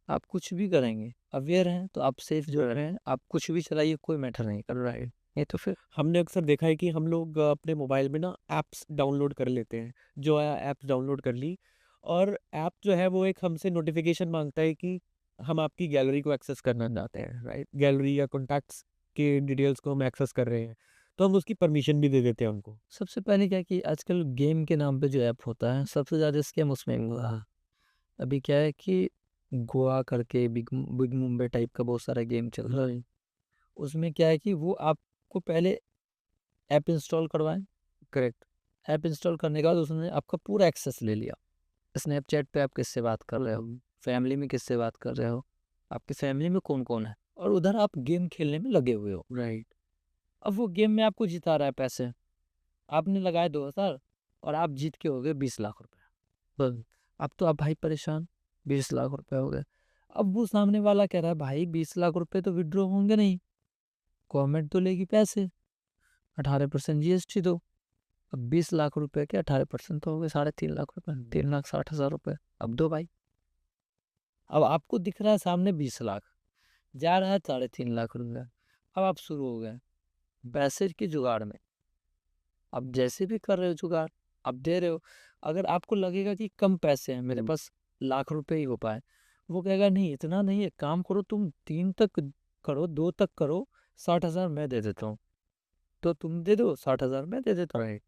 आप कुछ भी करेंगे अवेयर हैं तो आप सेफ जो रहे हैं। आप कुछ भी चलाइए, कोई मैटर नहीं कर रहा है। नहीं तो फिर हमने अक्सर देखा है कि हम लोग अपने मोबाइल में ना ऐप्स डाउनलोड कर लेते हैं। जो है ऐप्स डाउनलोड कर ली, और ऐप जो है वो एक हमसे नोटिफिकेशन मांगता है कि हम आपकी गैलरी को एक्सेस करना चाहते हैं। राइट, गैलरी या कॉन्टैक्ट्स के डिटेल्स को हम एक्सेस कर रहे हैं, तो हम उसकी परमिशन भी दे देते हैं उनको। सबसे पहले क्या है कि आजकल गेम के नाम पे जो ऐप होता है सबसे ज़्यादा स्कैम उसमें हुआ है। अभी क्या है कि गोवा करके बिग बिग मुंबई टाइप का बहुत सारा गेम चल रहा है। उसमें क्या है कि वो आपको पहले ऐप इंस्टॉल करवाएं। करेक्ट। ऐप इंस्टॉल करने के बाद उसने आपका पूरा एक्सेस ले लिया। स्नैपचैट पे आप किससे बात कर रहे हो, फैमिली में किससे बात कर रहे हो, आपकी फैमिली में कौन कौन है, और उधर आप गेम खेलने में लगे हुए हो। राइट। अब वो गेम में आपको जिता रहा है पैसे, आपने लगाए 2,000 और आप जीत के हो गए 20 लाख रुपए। बस अब तो आप भाई परेशान, 20 लाख रुपए हो गए। अब वो सामने वाला कह रहा है भाई 20 लाख रुपए तो विड्रॉ होंगे नहीं, गवर्नमेंट तो लेगी पैसे, 18% GST दो। अब 20 लाख रुपए के 18% तो हो गए 3.5 लाख रुपए, 3,60,000 रुपए। अब दो भाई। अब आपको दिख रहा है सामने 20 लाख, जा रहा है 3.5 लाख रुपए। अब आप शुरू हो गए पैसे की जुगाड़ में। अब जैसे भी कर रहे हो जुगाड़, आप दे रहे हो। अगर आपको लगेगा कि कम पैसे हैं, मेरे पास लाख रुपए ही हो पाए, वो कहेगा नहीं इतना नहीं है, काम करो तुम 3 तक करो, 2 तक करो, 60,000 मैं दे देता हूँ। तो तुम दे दो, 60,000 मैं दे देता हूँ, राइट।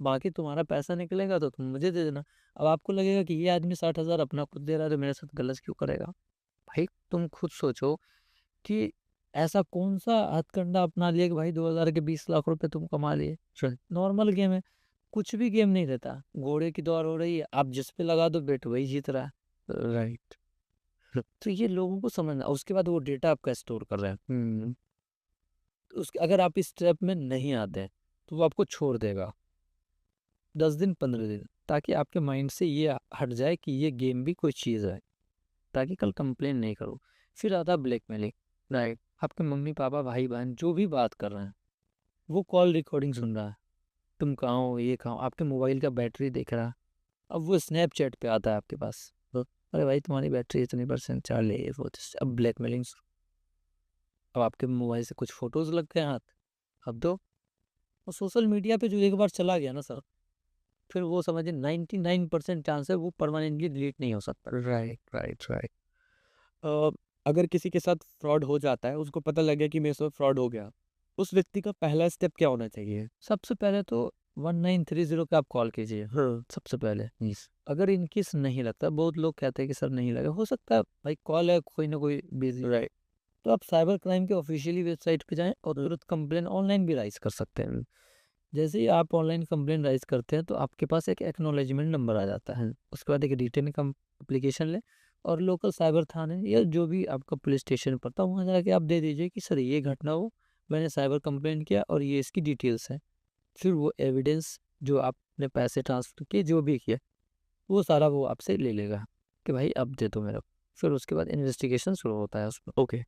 बाकी तुम्हारा पैसा निकलेगा तो तुम मुझे दे देना। अब आपको लगेगा कि ये आदमी 60,000 अपना खुद दे रहा है तो मेरे साथ गलत क्यों करेगा। भाई तुम खुद सोचो कि ऐसा कौन सा हथकंडा अपना लिया कि भाई 2,000 के 20 लाख रुपए तुम कमा लिए। नॉर्मल गेम है, कुछ भी गेम नहीं रहता, घोड़े की दौड़ हो रही है, आप जिस पे लगा दो बेट वही जीत रहा है। राइट। तो ये लोगों को समझना। उसके बाद वो डेटा आपका स्टोर कर रहे हैं। तो उसके अगर आप इस स्टेप में नहीं आते हैं तो वो आपको छोड़ देगा 10 दिन 15 दिन, ताकि आपके माइंड से ये हट जाए कि ये गेम भी कोई चीज़ है, ताकि कल कंप्लेन नहीं करो। फिर आता ब्लैकमेलिंग। राइट। आपके मम्मी पापा भाई बहन जो भी बात कर रहे हैं वो कॉल रिकॉर्डिंग सुन रहा है, तुम कहाँ हो ये कहाँ हो, आपके मोबाइल का बैटरी देख रहा है। अब वो स्नैपचैट पे आता है आपके पास, अरे भाई तुम्हारी बैटरी इतनी % चाल है वो अब ब्लैकमेलिंग। अब आपके मोबाइल से कुछ फोटोज लग गए हाथ, अब दो। और सोशल मीडिया पे जो एक बार चला गया ना सर, फिर वो समझिए 99% चांस है वो परमानेंटली डिलीट नहीं हो सकता। राइट। राइट। राइट। अगर किसी के साथ फ्रॉड हो जाता है, उसको पता लग गया कि मेरे साथ फ्रॉड हो गया, उस व्यक्ति का पहला स्टेप क्या होना चाहिए? सबसे पहले तो 1930 पे आप कॉल कीजिए। हाँ। सबसे पहले अगर इनकेस नहीं लगता, बहुत लोग कहते हैं कि सर नहीं लगा, हो सकता है भाई कॉल है कोई ना कोई बिजी, राइट। तो आप साइबर क्राइम के ऑफिशियली वेबसाइट पे जाएं और तुरंत कंप्लेन ऑनलाइन भी राइज कर सकते हैं। जैसे ही आप ऑनलाइन कंप्लेन राइज करते हैं तो आपके पास एक एक्नॉलेजमेंट नंबर आ जाता है। उसके बाद एक रिटर्न का एप्लीकेशन लें और लोकल साइबर थाने या जो भी आपका पुलिस स्टेशन पड़ता है वहाँ जाके आप दे दीजिए कि सर ये घटना हो, मैंने साइबर कंप्लेन किया और ये इसकी डिटेल्स हैं। फिर वो एविडेंस जो आपने पैसे ट्रांसफ़र किए जो भी किया वो सारा वो आपसे ले लेगा कि भाई अब दे दो मेरा। फिर उसके बाद इन्वेस्टिगेशन शुरू होता है उसमें। ओके।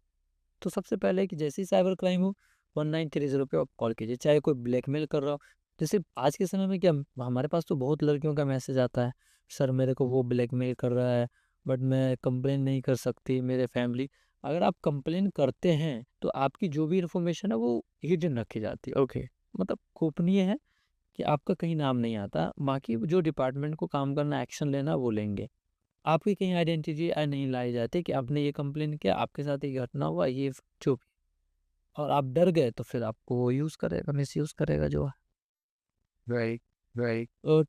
तो सबसे पहले कि जैसे ही साइबर क्राइम हो 1930 पे आप कॉल कीजिए, चाहे कोई ब्लैकमेल कर रहा हो। जैसे आज के समय में क्या हमारे पास तो बहुत लड़कियों का मैसेज आता है, सर मेरे को वो ब्लैकमेल कर रहा है, बट मैं कंप्लेन नहीं कर सकती, मेरे फैमिली। अगर आप कंप्लेन करते हैं तो आपकी जो भी इन्फॉर्मेशन है वो हिडन रखी जाती है, ओके। मतलब गोपनीय है, कि आपका कहीं नाम नहीं आता। बाकी जो डिपार्टमेंट को काम करना, एक्शन लेना, वो लेंगे। आपकी कहीं आइडेंटिटी नहीं लाई जाती कि आपने ये कंप्लेन किया, आपके साथ ये घटना हुआ, ये जो भी, और आप डर गए तो फिर आपको वो यूज़ करेगा, मिसयूज़ करेगा जो है। Right, right.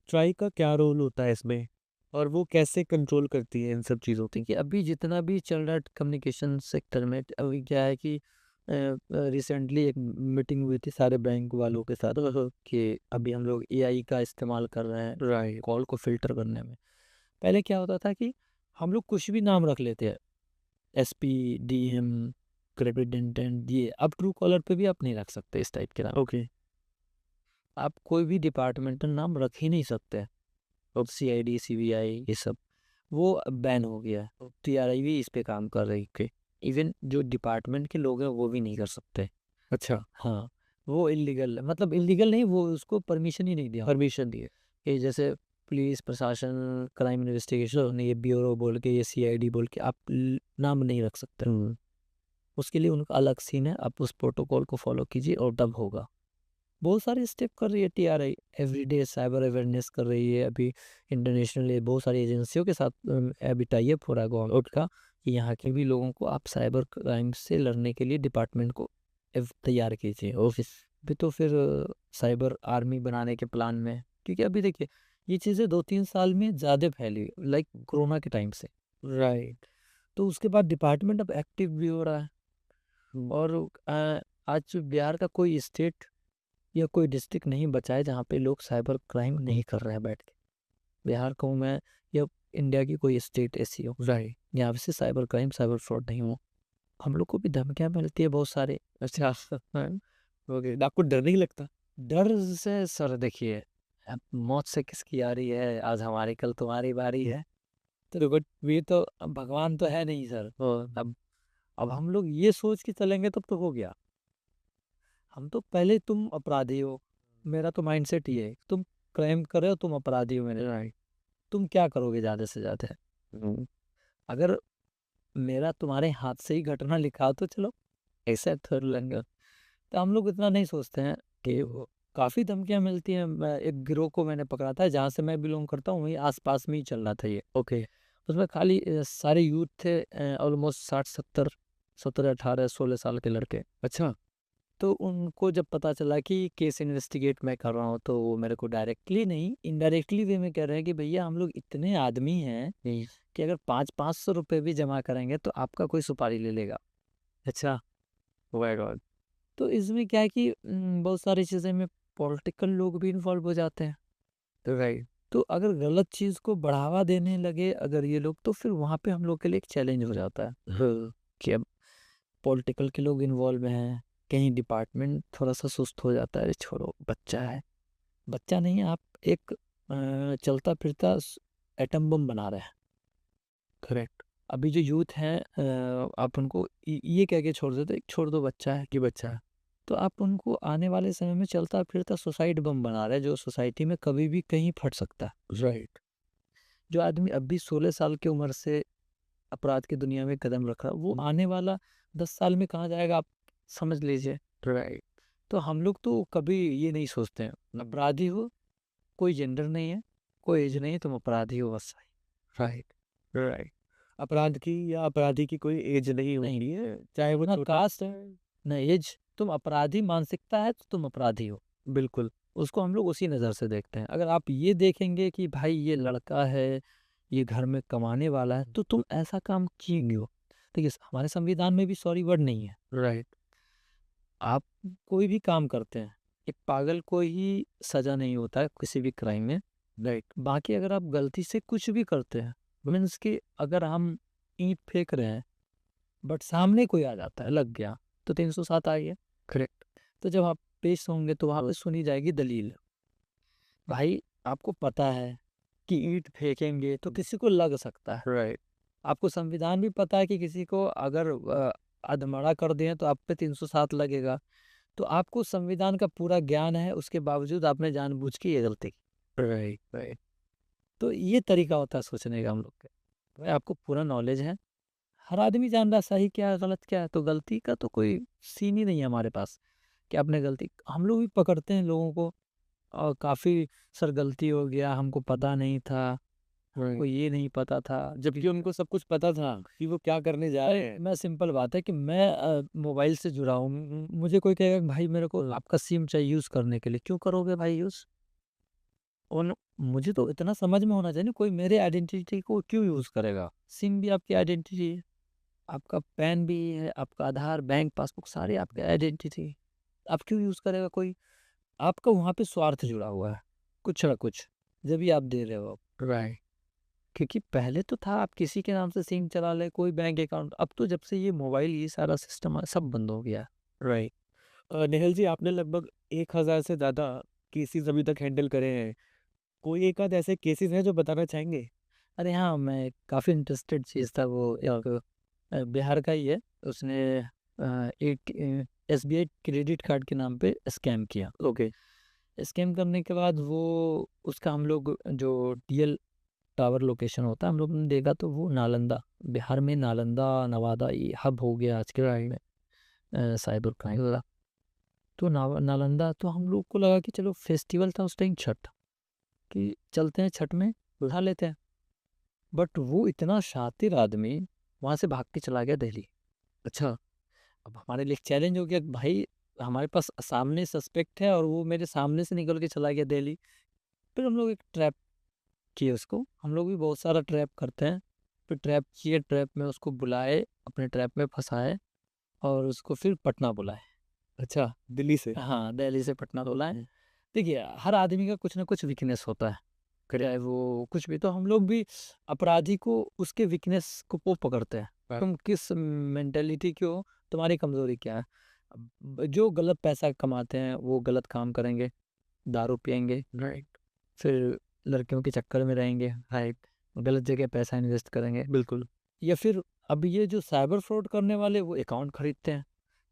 ट्राई का क्या रोल होता है इसमें? और वो कैसे कंट्रोल करती है इन सब चीज़ों को? देखिए अभी जितना भी चल रहा है कम्युनिकेशन सेक्टर में, अभी क्या है कि रिसेंटली एक मीटिंग हुई थी सारे बैंक वालों के साथ कि अभी हम लोग एआई का इस्तेमाल कर रहे हैं राइट। कॉल को फिल्टर करने में। पहले क्या होता था कि हम लोग कुछ भी नाम रख लेते हैं, एसपी, डीएम, क्रेडिटेंडेंट, ये अब ट्रू कॉलर पे भी आप नहीं रख सकते इस टाइप के नाम। ओके। आप कोई भी डिपार्टमेंटल नाम रख ही नहीं सकते। अब सीआईडी, सीबीआई, ये सब वो बैन हो गया है। टीआरआई भी इस पे काम कर रही है। इवन जो डिपार्टमेंट के लोग हैं वो भी नहीं कर सकते। अच्छा। हाँ, वो इलीगल है, मतलब इलीगल नहीं, वो उसको परमिशन ही नहीं दिया परमिशन दी है। कि जैसे पुलिस प्रशासन, क्राइम इन्वेस्टिगेशन, ये ब्यूरो बोल के, ये सीआईडी बोल के आप नाम नहीं रख सकते। उसके लिए उनका अलग सीन है, आप उस प्रोटोकॉल को फॉलो कीजिए और तब होगा। बहुत सारे स्टेप कर रही है टीआरआई, एवरीडे साइबर अवेयरनेस कर रही है। अभी इंटरनेशनली बहुत सारी एजेंसियों के साथ अभी टाई अप हो रहा है गवर्नमेंट का, कि यहाँ के भी लोगों को आप साइबर क्राइम से लड़ने के लिए डिपार्टमेंट को तैयार कीजिए। और भी तो फिर साइबर आर्मी बनाने के प्लान में है। क्योंकि अभी देखिए ये चीज़ें 2-3 साल में ज़्यादा फैली, लाइक कोरोना के टाइम से। राइट। तो उसके बाद डिपार्टमेंट अब एक्टिव भी हो रहा है। और आज बिहार का कोई स्टेट या कोई डिस्ट्रिक्ट नहीं बचा है जहाँ पे लोग साइबर क्राइम नहीं कर रहे हैं बैठ के। बिहार कहूँ मैं, या इंडिया की कोई स्टेट ऐसी हो राइट। यहाँ से साइबर क्राइम, साइबर फ्रॉड नहीं हो। हम लोग को भी धमकियाँ मिलती है बहुत सारे। अच्छा। ओके, आपको डर नहीं लगता? डर से सर देखिए, अब मौत से किसकी आ रही है, आज हमारी कल तुम्हारी बारी है। तो बट ये तो अब भगवान तो है नहीं सर। अब हम लोग ये सोच के चलेंगे तब तो हो गया। हम तो पहले तुम अपराधी हो, मेरा तो माइंडसेट ये है, तुम क्राइम कर रहे हो, तुम अपराधी हो मेरे। राइट। तुम क्या करोगे ज़्यादा से ज़्यादा? अगर मेरा तुम्हारे हाथ से ही घटना लिखा हो तो चलो ऐसा कर लेंगे। तो हम लोग इतना नहीं सोचते हैं कि काफ़ी धमकियाँ मिलती हैं। एक गिरोह को मैंने पकड़ा था जहाँ से मैं बिलोंग करता हूँ, वहीं आसपास में ही चल रहा था ये। ओके। उसमें खाली सारे यूथ थे, ऑलमोस्ट 60-70, 17-18-16 साल के लड़के। अच्छा। तो उनको जब पता चला कि केस इन्वेस्टिगेट मैं कर रहा हूँ, तो वो मेरे को डायरेक्टली नहीं, इनडायरेक्टली वे में कह रहे हैं कि भैया हम लोग इतने आदमी हैं कि अगर 500-500 रुपये भी जमा करेंगे तो आपका कोई सुपारी ले लेगा। अच्छा। My God. तो इसमें क्या है कि बहुत सारी चीज़ें में पॉलिटिकल लोग भी इन्वॉल्व हो जाते हैं। राइट। तो अगर गलत चीज़ को बढ़ावा देने लगे अगर ये लोग, तो फिर वहाँ पे हम लोग के लिए एक चैलेंज हो जाता है कि अब पॉलिटिकल के लोग इन्वॉल्व हैं, कहीं डिपार्टमेंट थोड़ा सा सुस्त हो जाता है, अरे छोड़ो बच्चा है। बच्चा नहीं, आप एक चलता फिरता एटम बम बना रहे हैं। करेक्ट। अभी जो यूथ हैं, आप उनको ये कह के छोड़ देते छोड़ दो, बच्चा है। कि बच्चा है। तो आप उनको आने वाले समय में चलता फिरता सुसाइड बम बना रहे हैं, जो सोसाइटी में कभी भी कहीं फट सकता है। राइट। जो आदमी अभी 16 साल की उम्र से अपराध की दुनिया में कदम रख रहा है, वो आने वाला 10 साल में कहाँ जाएगा आप समझ लीजिए। राइट। तो हम लोग तो कभी ये नहीं सोचते हैं, अपराधी हो, कोई जेंडर नहीं है, कोई एज नहीं है, तुम अपराधी हो बस। राइट। राइट। अपराध की या अपराधी की कोई एज नहीं होती है, चाहे वो ना छोटा। कास्ट है, ना एज, तुम अपराधी मानसिकता है तो तुम अपराधी हो। बिल्कुल। उसको हम लोग उसी नज़र से देखते हैं। अगर आप ये देखेंगे कि भाई ये लड़का है, ये घर में कमाने वाला है, तो तुम ऐसा काम किए हो। देखिए हमारे संविधान में भी सॉरी वर्ड नहीं है। राइट। आप कोई भी काम करते हैं, एक पागल को ही सजा नहीं होता है किसी भी क्राइम में। राइट। बाकी अगर आप गलती से कुछ भी करते हैं, मीन्स कि अगर हम ईंट फेंक रहे हैं बट सामने कोई आ जाता है, लग गया, तो 307 आ गया। करेक्ट। तो जब आप पेश होंगे तो वहाँ पे सुनी जाएगी दलील। भाई आपको पता है कि ईंट फेंकेंगे तो किसी को लग सकता है, राइट। आपको संविधान भी पता है कि किसी को अगर अधमरा कर दिए तो आप पे 307 लगेगा। तो आपको संविधान का पूरा ज्ञान है, उसके बावजूद आपने जानबूझ के ये गलती की। Right, right. तो ये तरीका होता है सोचने का हम लोग का। भाई आपको पूरा नॉलेज है, हर आदमी जान रहा है सही क्या है, गलत क्या है, तो गलती का तो कोई सीन ही नहीं है हमारे पास कि आपने गलती। हम लोग भी पकड़ते हैं लोगों को और काफ़ी सर गलती हो गया, हमको पता नहीं था, हमको राइट। ये नहीं पता था। जबकि उनको सब कुछ पता था कि वो क्या करने जा रहे अरे हैं। मैं सिंपल बात है कि मैं मोबाइल से जुड़ा हूँ, मुझे कोई कहेगा कि भाई मेरे को आपका सिम चाहिए यूज़ करने के लिए, क्यों करोगे भाई यूज़? और मुझे तो इतना समझ में होना चाहिए ना, कोई मेरे आइडेंटिटी को क्यों यूज़ करेगा? सिम भी आपकी आइडेंटिटी है, आपका पैन भी है, आपका आधार, बैंक पासबुक सारे आपके आइडेंटिटी है। आप क्यों यूज़ करेगा कोई? आपका वहाँ पे स्वार्थ जुड़ा हुआ है, कुछ ना कुछ, जब भी आप दे रहे हो। राइट। क्योंकि पहले तो था आप किसी के नाम से सिम चला लें, कोई बैंक अकाउंट, अब तो जब से ये मोबाइल ये सारा सिस्टम है, सब बंद हो गया है। राइट। नेहल जी, आपने लगभग 1000 से ज़्यादा केसेस अभी तक हैंडल करे हैं। कोई एक आध ऐसे केसेस हैं जो बताना चाहेंगे? अरे हाँ, मैं काफ़ी इंटरेस्टेड चीज़ था वो एक बिहार का ही है, उसने एक एसबीआई क्रेडिट कार्ड के नाम पे स्कैम किया। ओके। स्कैम करने के बाद वो उसका हम लोग जो टीएल टावर लोकेशन होता है, हम लोग ने देखा तो वो नालंदा, बिहार में नालंदा, नवादा ये हब हो गया आज के टाइम में साइबर क्राइम का। तो नालंदा तो हम लोग को लगा कि चलो फेस्टिवल था उस टाइम छठ, कि चलते हैं छठ में उठा लेते हैं। बट वो इतना शातिर आदमी वहाँ से भाग के चला गया दिल्ली। अच्छा। अब हमारे लिए चैलेंज हो गया कि भाई हमारे पास सामने सस्पेक्ट है और वो मेरे सामने से निकल के चला गया दिल्ली। फिर हम लोग एक ट्रैप किए उसको, हम लोग भी बहुत सारा ट्रैप करते हैं। फिर ट्रैप किए, ट्रैप में उसको बुलाए, अपने ट्रैप में फंसाए और उसको फिर पटना बुलाए। अच्छा, दिल्ली से। हाँ, दिल्ली से पटना बुलाए। देखिए हर आदमी का कुछ ना कुछ वीकनेस होता है, चाहे वो कुछ भी। तो हम लोग भी अपराधी को उसके वीकनेस को वो पकड़ते हैं, हाँ। तुम किस मेंटेलिटी की हो, तुम्हारी कमजोरी क्या है। जो गलत पैसा कमाते हैं वो गलत काम करेंगे, दारू पियेंगे, राइट। फिर लड़कियों के चक्कर में रहेंगे, राइट, गलत जगह पैसा इन्वेस्ट करेंगे। बिल्कुल। या फिर अब ये जो साइबर फ्रॉड करने वाले वो अकाउंट खरीदते हैं।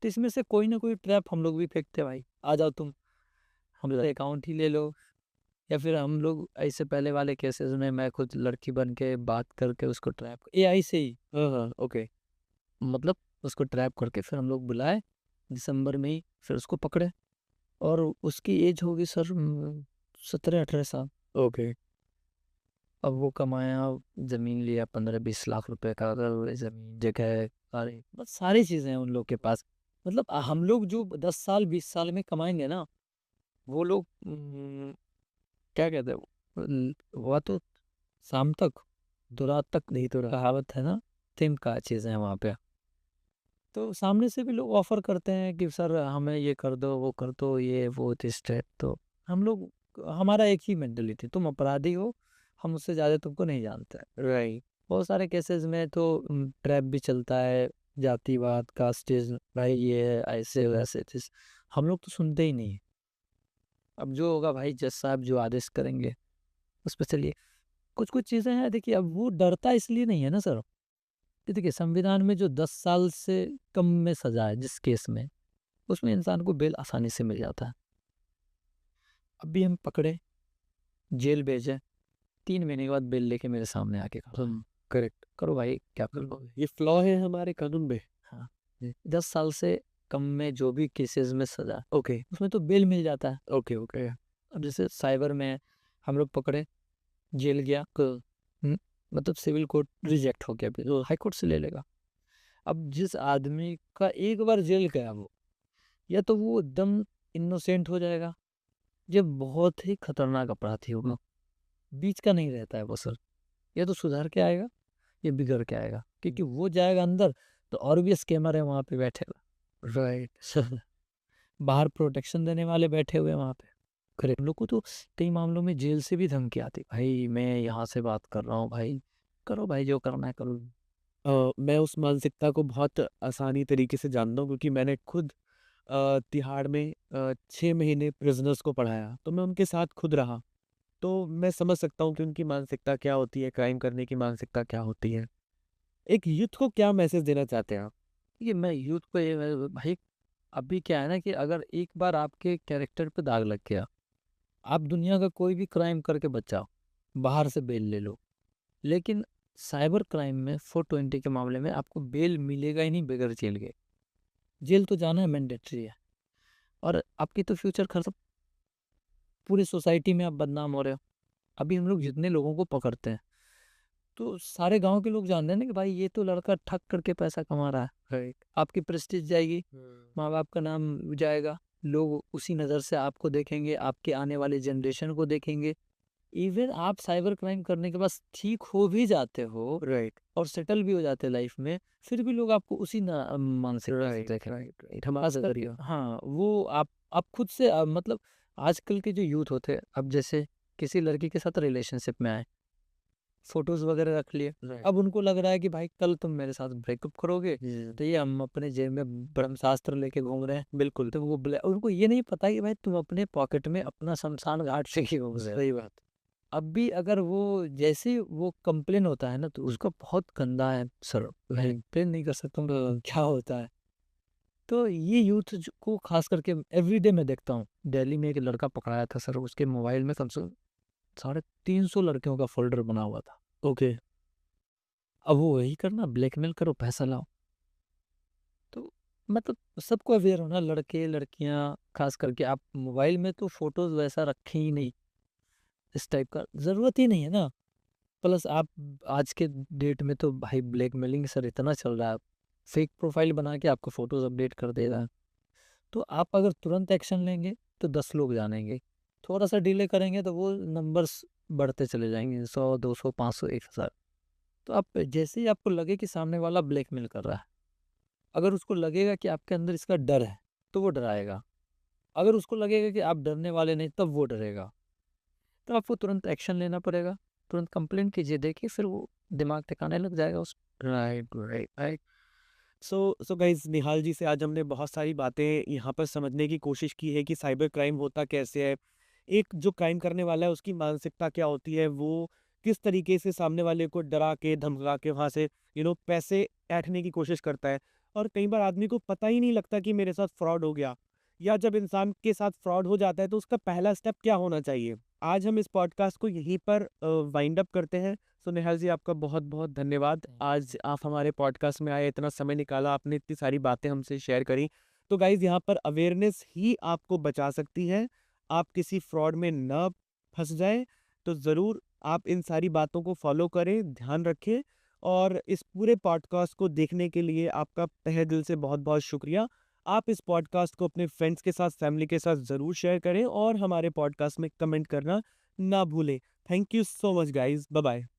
तो इसमें से कोई ना कोई ट्रैप हम लोग भी फेंकते हैं, भाई आ जाओ तुम हमारा अकाउंट ही ले लो। या फिर हम लोग ऐसे पहले वाले केसेस में मैं खुद लड़की बन के बात करके उसको ट्रैप एआई से ही, हाँ, हाँ, ओके। मतलब उसको ट्रैप करके फिर हम लोग बुलाए दिसंबर में ही, फिर उसको पकड़े। और उसकी एज होगी सर 17-18 साल। ओके। अब वो कमाया, जमीन लिया 15-20 लाख रुपए का, अगर जमीन जगह सारी बस सारी चीजें हैं उन लोग के पास। मतलब हम लोग जो 10 साल 20 साल में कमाएंगे ना, वो लोग क्या कहते हैं वो तो शाम तक दो रात तक, नहीं तो कहावत है ना, सेम का चीज़ें हैं वहाँ पे। तो सामने से भी लोग ऑफर करते हैं कि सर हमें ये कर दो, वो कर दो, ये वो स्टेप। तो हम लोग, हमारा एक ही मेंटलिटी, तुम अपराधी हो, हम उससे ज़्यादा तुमको नहीं जानते हैं। राइट। बहुत सारे केसेस में तो ट्रैप भी चलता है, जातिवाद कास्टिज्म, भाई ये है, ऐसे वैसे चीज हम लोग तो सुनते ही नहीं। अब जो होगा भाई जज साहब जो आदेश करेंगे उस पर चलिए। कुछ कुछ चीज़ें हैं, देखिए अब वो डरता इसलिए नहीं है ना सर, कि देखिए संविधान में जो 10 साल से कम में सजा है जिस केस में, उसमें इंसान को बेल आसानी से मिल जाता है। अब भी हम पकड़े, जेल भेजे, 3 महीने के बाद बेल लेके मेरे सामने आके खड़ा है। करेक्ट। करो भाई क्या करो। ये फ्लॉ है हमारे कानून में। हाँ, 10 साल से कम में जो भी केसेस में सजा, ओके, उसमें तो बेल मिल जाता है। Okay, okay. अब जैसे साइबर में हम लोग पकड़े, जेल गया, मतलब सिविल कोर्ट रिजेक्ट हो गया, फिर हाई कोर्ट से ले लेगा। अब जिस आदमी का एक बार जेल गया वो, या तो वो एकदम इनोसेंट हो जाएगा, ये बहुत ही खतरनाक अपराधी होगा, बीच का नहीं रहता है वो सर। या तो सुधर के आएगा या बिगड़ के आएगा, क्योंकि वो जाएगा अंदर तो और भी स्कैमर है वहाँ पे बैठे हुए, राइट। बाहर प्रोटेक्शन देने वाले बैठे हुए हैं वहाँ पे। करेक्ट, लोग को तो कई मामलों में जेल से भी धमकी आती, भाई मैं यहाँ से बात कर रहा हूँ, भाई करो भाई जो करना है करो। मैं उस मानसिकता को बहुत आसानी तरीके से जानता हूँ, क्योंकि मैंने खुद तिहाड़ में 6 महीने प्रिजनर्स को पढ़ाया, तो मैं उनके साथ खुद रहा। तो मैं समझ सकता हूँ कि उनकी मानसिकता क्या होती है, क्राइम करने की मानसिकता क्या होती है। एक यूथ को क्या मैसेज देना चाहते हैं आप? ये मैं यूथ को ये भाई, अभी क्या है ना कि अगर एक बार आपके कैरेक्टर पे दाग लग गया, आप दुनिया का कोई भी क्राइम करके बचाओ, बाहर से बेल ले लो, लेकिन साइबर क्राइम में 420 के मामले में आपको बेल मिलेगा ही नहीं बगैर जेल के। जेल तो जाना है, मैंडेटरी है, और आपकी तो फ्यूचर खत्म, पूरी सोसाइटी में आप बदनाम हो रहे हो। अभी हम लोग जितने लोगों को पकड़ते हैं तो सारे गांव के लोग जानते हैं ना कि भाई ये तो लड़का ठग करके पैसा कमा रहा है। राइट। आपकी प्रेस्टीज जाएगी, माँ बाप का नाम जाएगा, लोग उसी नज़र से आपको देखेंगे, आपके आने वाले जनरेशन को देखेंगे। इवन आप साइबर क्राइम करने के बाद ठीक हो भी जाते हो राइट। और सेटल भी हो जाते हैं लाइफ में, फिर भी लोग आपको उसी मानसिकता से राइट। देखेंगे। राइट। राइट। हम खास आपका करके हाँ, वो आप खुद से मतलब आजकल के जो यूथ होते हैं, अब जैसे किसी लड़की के साथ रिलेशनशिप में आए, फोटोज वगैरह रख लिए, राइट। अब उनको लग रहा है कि भाई कल तुम मेरे साथ ब्रेकअप करोगे, तो ये हम अपने जेब में ब्रह्मशास्त्र लेके घूम रहे हैं। बिल्कुल। तो वो उनको ये नहीं पता कि भाई तुम अपने पॉकेट में अपना शमशान घाट से ही घूम रहे हो। सही बात। अब भी अगर वो जैसे ही वो कंप्लेन होता है ना, तो उसका बहुत गंदा है सर, मैं एक्सप्लेन नहीं कर सकता हूँ क्या होता है। तो ये यूथ को खास करके एवरीडे मैं देखता हूँ। दिल्ली में एक लड़का पकड़ाया था सर, उसके मोबाइल में कम से कम 350 लड़कियों का फोल्डर बना हुआ था। ओके। अब वो वही करना, ब्लैकमेल करो, पैसा लाओ। तो मतलब सबको अवेयर होना, लड़के लड़कियां खास करके, आप मोबाइल में तो फोटोज वैसा रखें ही नहीं, इस टाइप का जरूरत ही नहीं है ना। प्लस आप आज के डेट में तो भाई ब्लैकमेलिंग सर इतना चल रहा है, फेक प्रोफाइल बना के आपको फोटोज अपडेट कर दे रहा है। तो आप अगर तुरंत एक्शन लेंगे तो 10 लोग जानेंगे, थोड़ा सा डिले करेंगे तो वो नंबर्स बढ़ते चले जाएंगे, 100 200 500 1000। तो आप जैसे ही आपको लगे कि सामने वाला ब्लैकमेल कर रहा है, अगर उसको लगेगा कि आपके अंदर इसका डर है तो वो डराएगा, अगर उसको लगेगा कि आप डरने वाले नहीं तब वो डरेगा। तो आपको तुरंत एक्शन लेना पड़ेगा, तुरंत कंप्लेंट कीजिए, देखिए फिर वो दिमाग ठिकाने लग जाएगा उस। Right. Right. Right. So guys, Nihal ji से आज हमने बहुत सारी बातें यहाँ पर समझने की कोशिश की है कि साइबर क्राइम होता कैसे है, एक जो क्राइम करने वाला है उसकी मानसिकता क्या होती है, वो किस तरीके से सामने वाले को डरा के धमका के वहाँ से पैसे ऐंठने की कोशिश करता है। और कई बार आदमी को पता ही नहीं लगता कि मेरे साथ फ्रॉड हो गया, या जब इंसान के साथ फ्रॉड हो जाता है तो उसका पहला स्टेप क्या होना चाहिए। आज हम इस पॉडकास्ट को यहीं पर वाइंड अप करते हैं। सो निहाल जी, आपका बहुत बहुत धन्यवाद। आज आप हमारे पॉडकास्ट में आए, इतना समय निकाला, आपने इतनी सारी बातें हमसे शेयर करी। तो गाइज, यहाँ पर अवेयरनेस ही आपको बचा सकती है। आप किसी फ्रॉड में न फंस जाए, तो ज़रूर आप इन सारी बातों को फॉलो करें, ध्यान रखें। और इस पूरे पॉडकास्ट को देखने के लिए आपका तहे दिल से बहुत बहुत शुक्रिया। आप इस पॉडकास्ट को अपने फ्रेंड्स के साथ, फैमिली के साथ ज़रूर शेयर करें और हमारे पॉडकास्ट में कमेंट करना ना भूलें। Thank you so much guys. Bye bye.